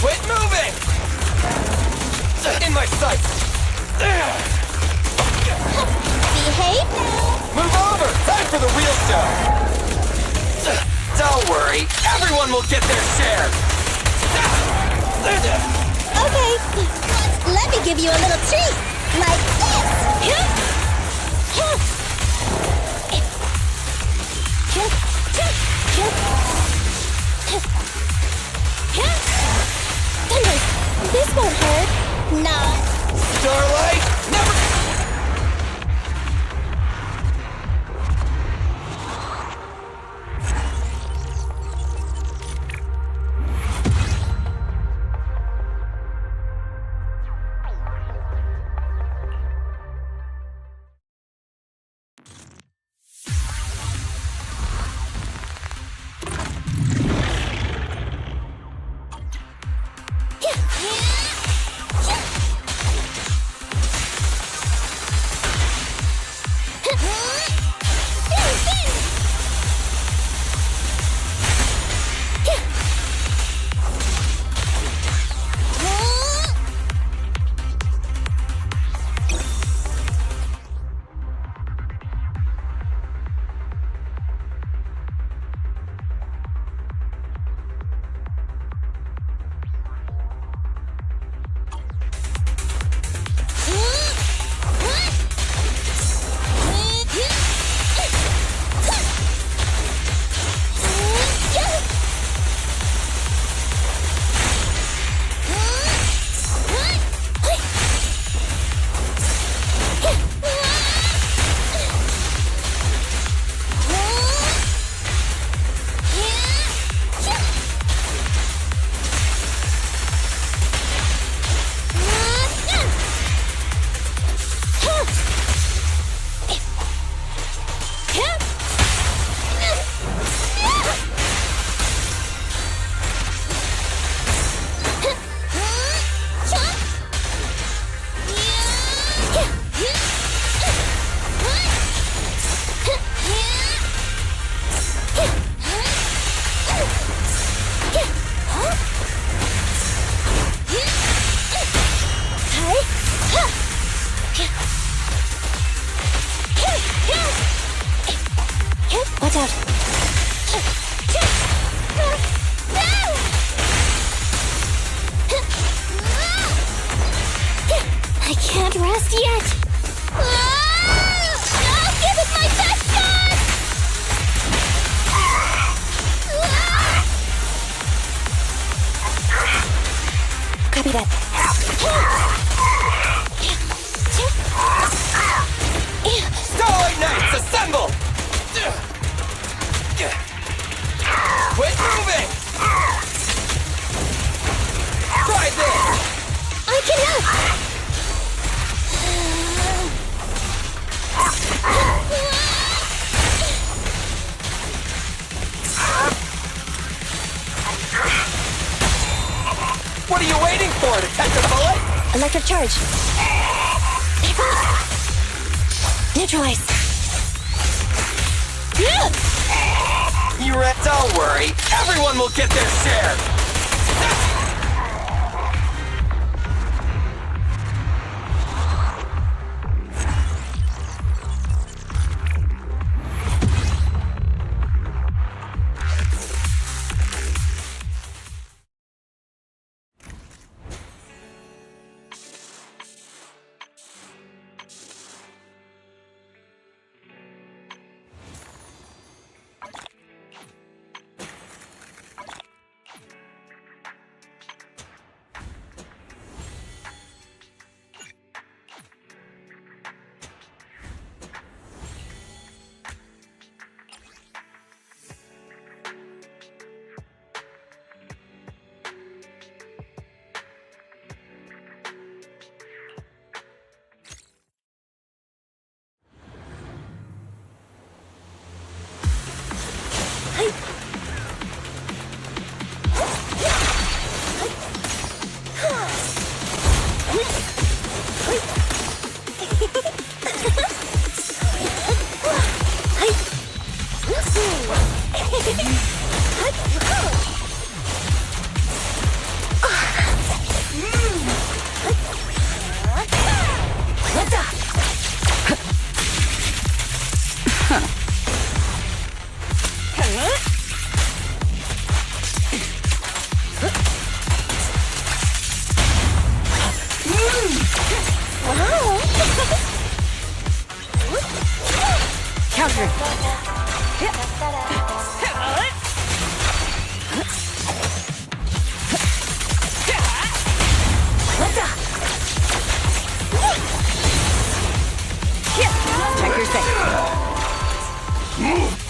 Quit moving! In my sights! Behave now! Move over! Time for the real show! Don't worry, everyone will get their share! Okay, let me give you a little treat, like this! Thunder, this won't hurt. Not. Starlight, never... Watch out. I can't rest yet. I'll give it my best shot! Copy that. Starlight Knights, assemble! Quit moving! Try this! I can help! What are you waiting for, to catch a bullet? Electric charge. Neutralize. Don't worry, everyone will get their share.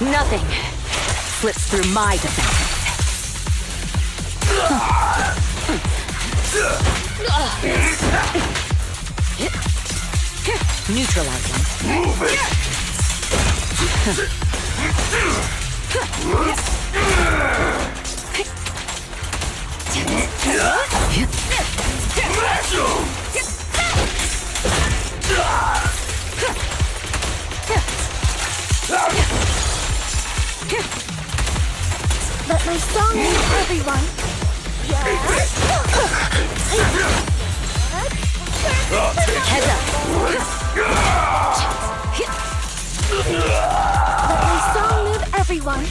Nothing slips through my defenses. Neutralizing. Move it! Let my song lead everyone. Heads up. Let my song move everyone.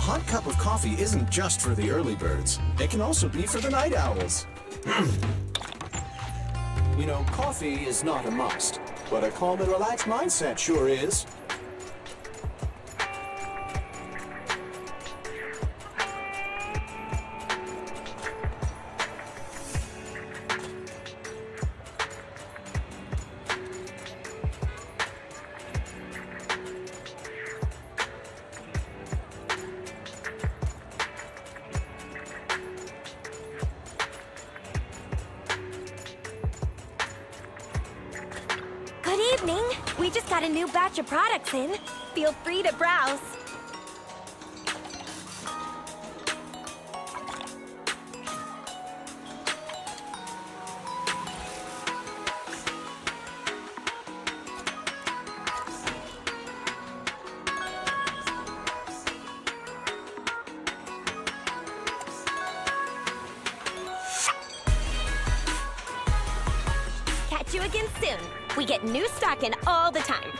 hot cup of coffee isn't just for the early birds. It can also be for the night owls. You know, coffee is not a must, but a calm and relaxed mindset sure is. Good evening. We just got a new batch of products in. Feel free to browse. Catch you again soon. We get new stock in all the time.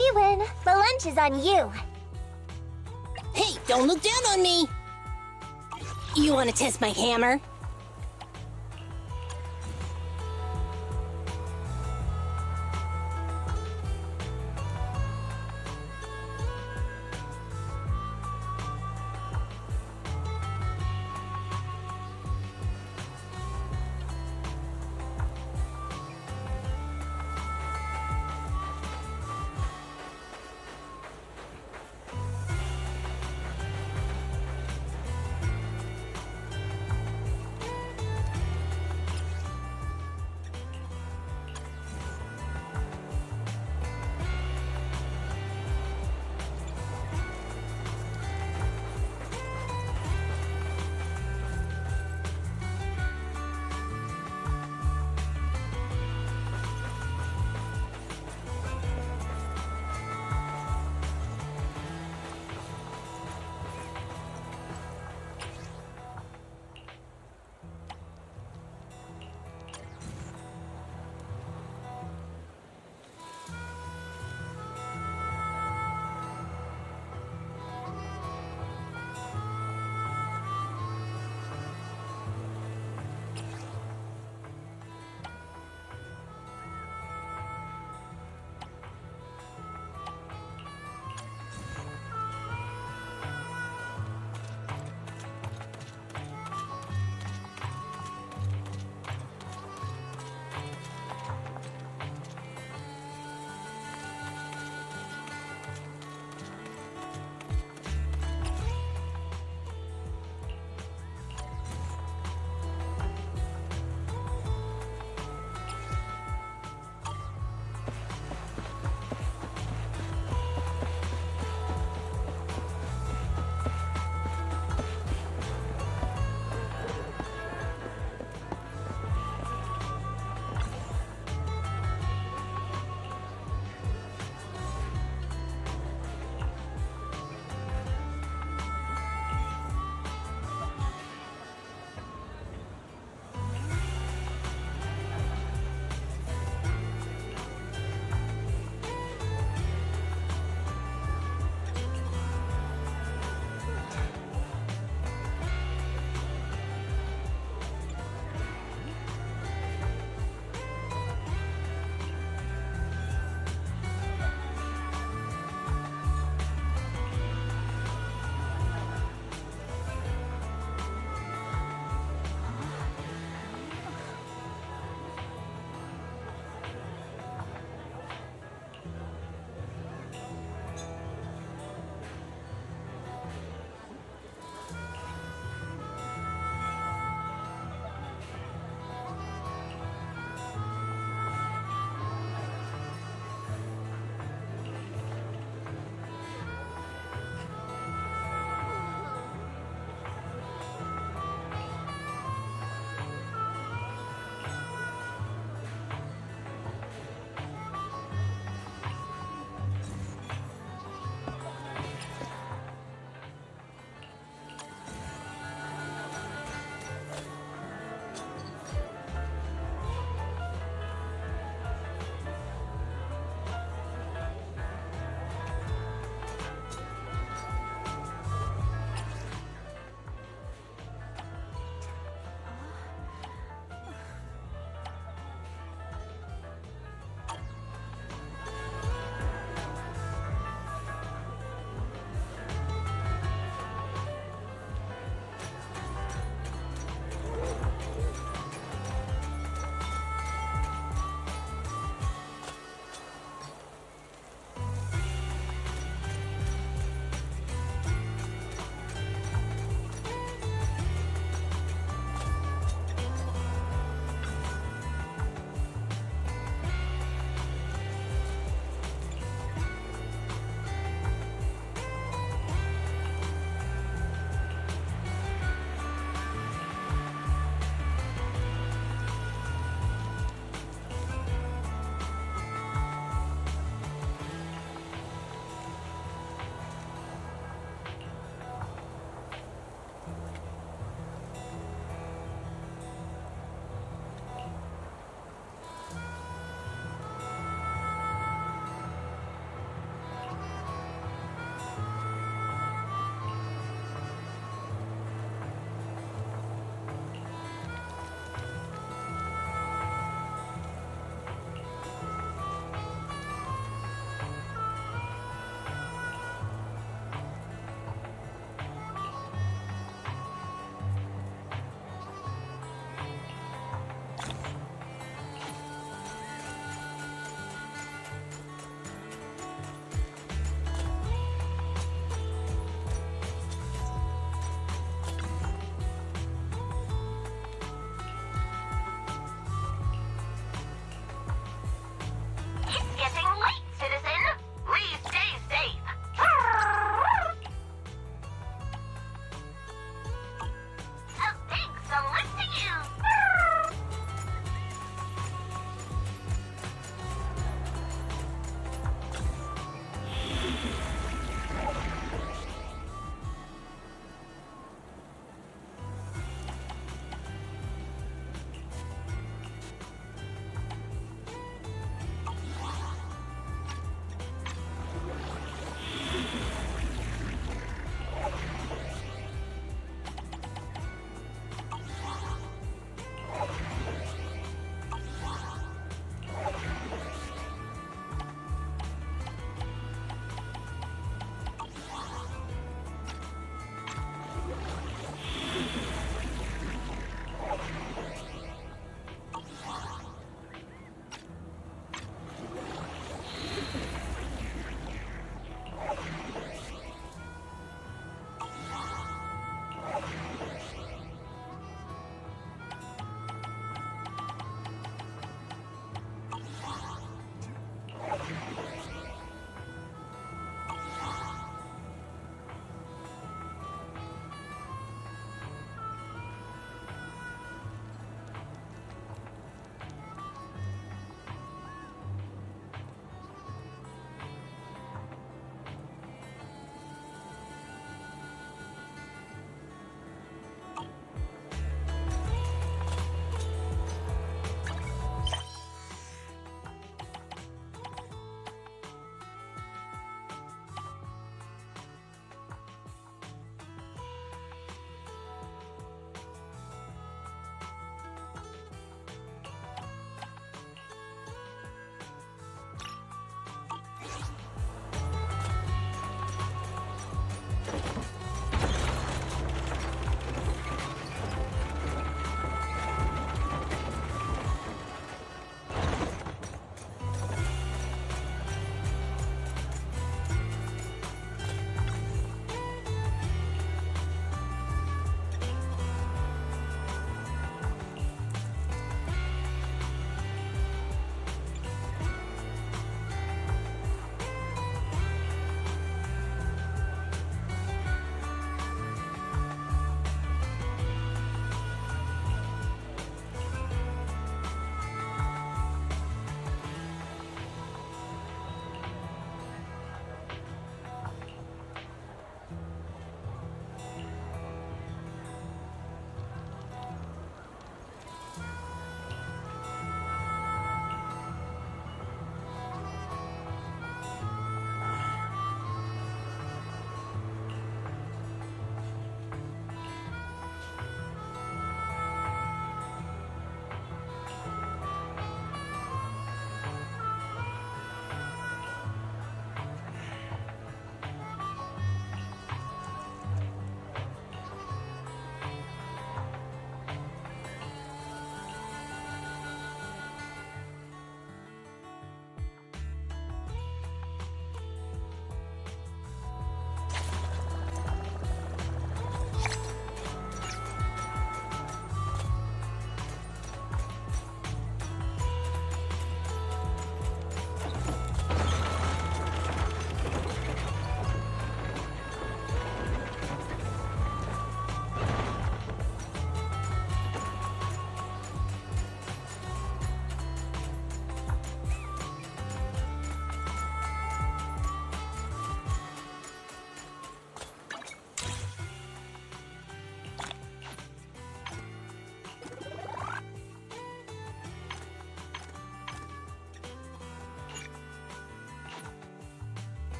You win. The lunch is on you. Hey, don't look down on me. You want to test my hammer?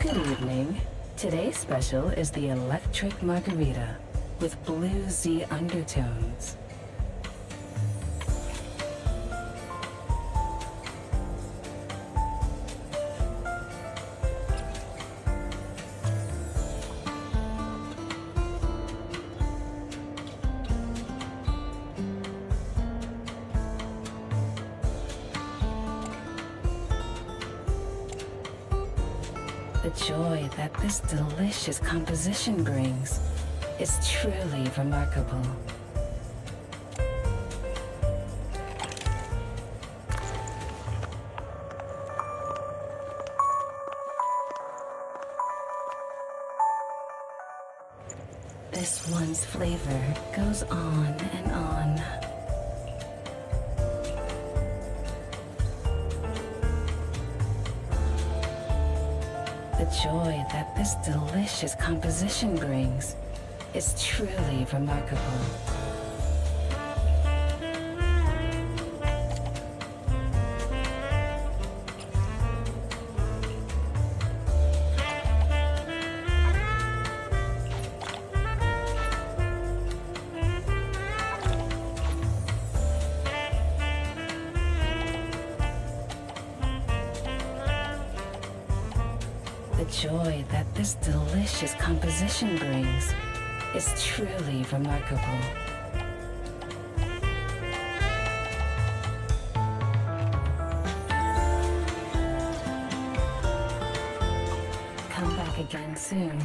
Good evening. Today's special is the electric margarita with bluesy undertones. The joy that this delicious composition brings is truly remarkable. This one's flavor goes on and on. The joy that this delicious composition brings is truly remarkable. The joy that this delicious composition brings is truly remarkable. Come back again soon.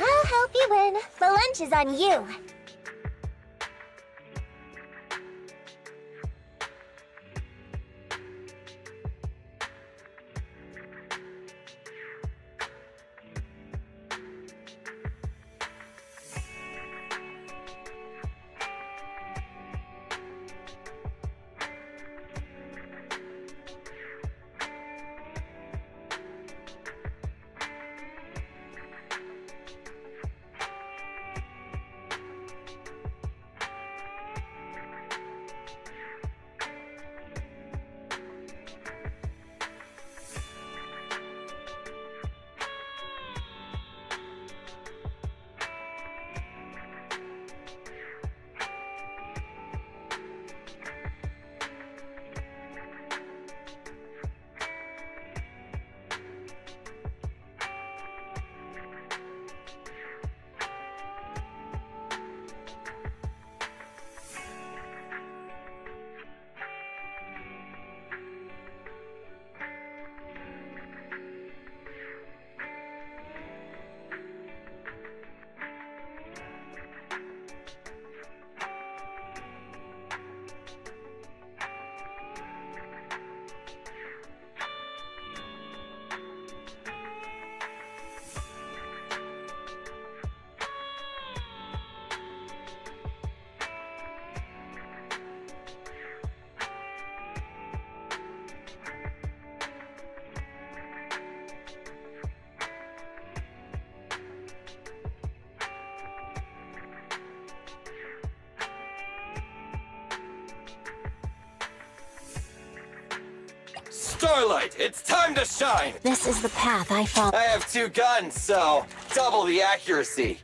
I'll help you win. The lunch is on you. Starlight, it's time to shine! This is the path I follow. I have 2 guns, so double the accuracy.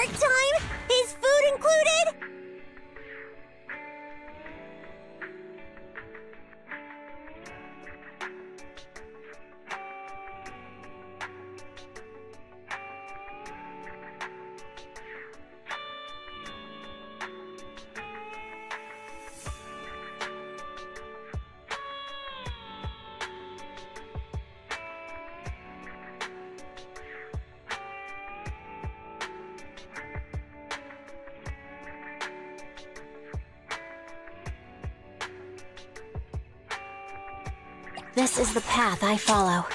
Dessert time? Is food included? This is the path I follow.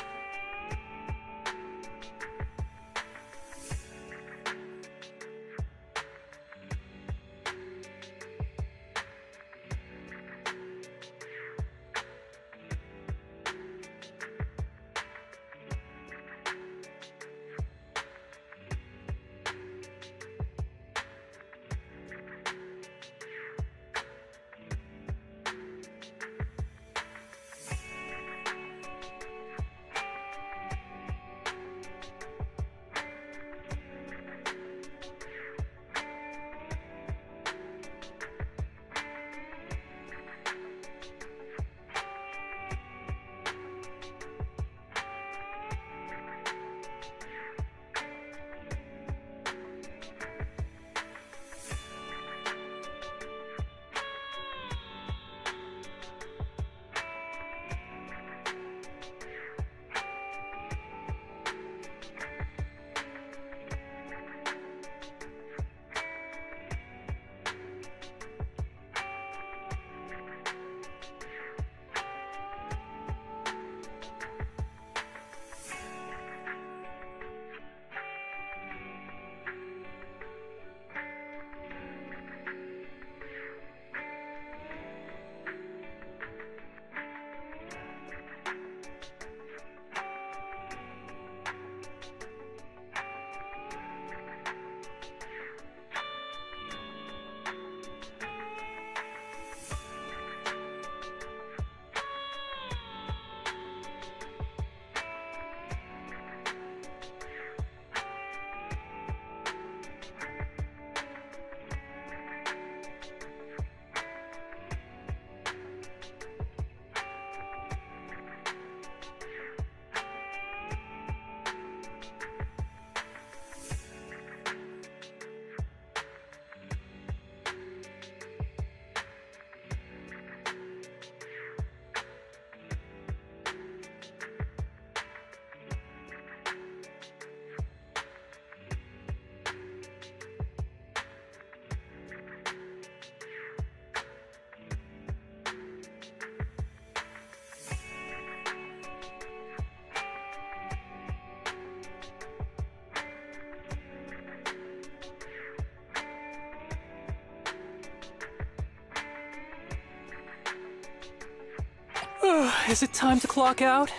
Is it time to clock out?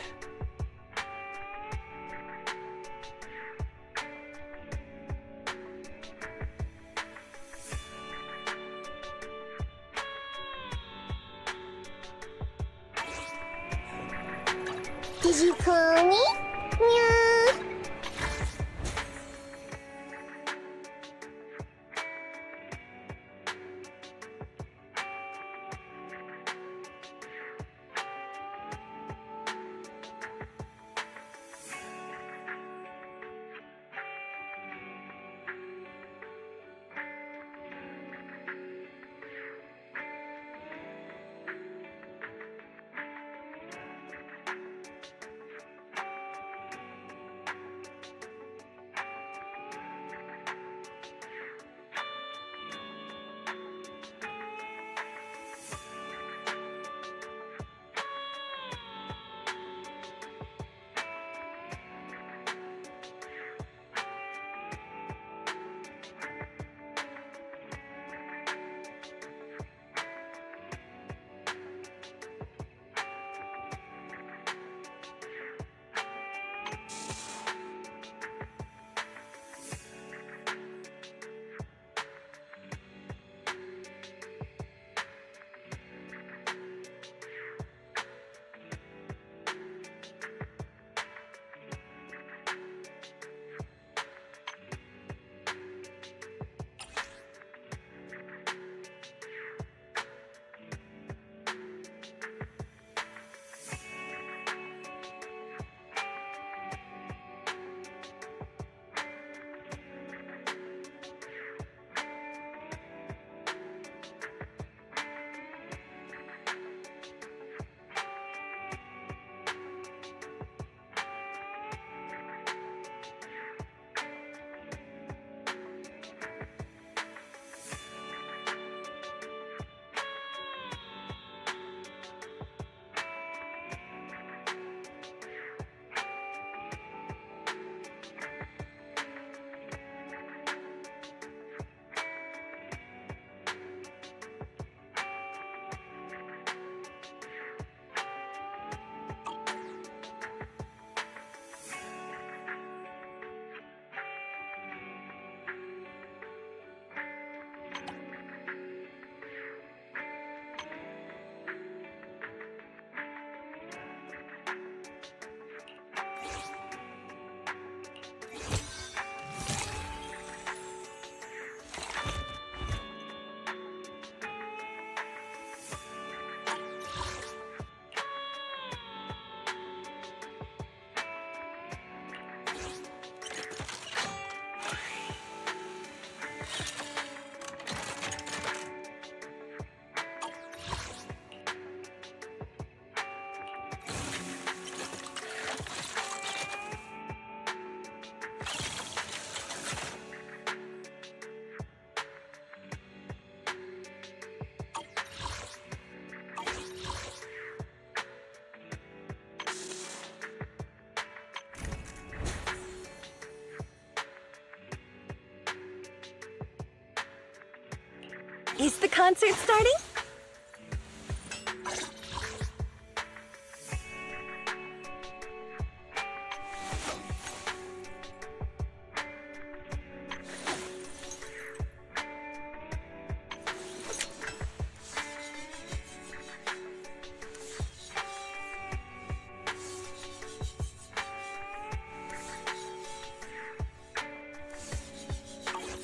Did you call me? Yeah. Is the concert starting?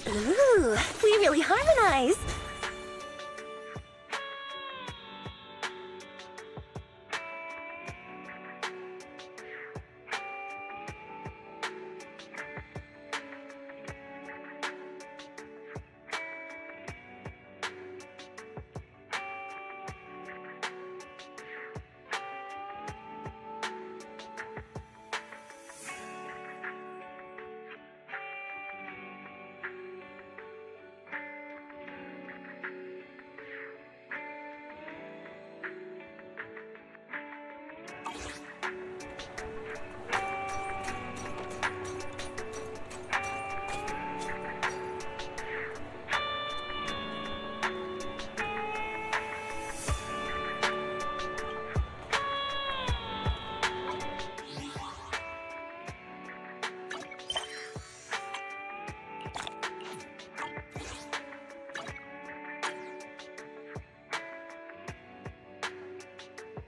Ooh, we really harmonize.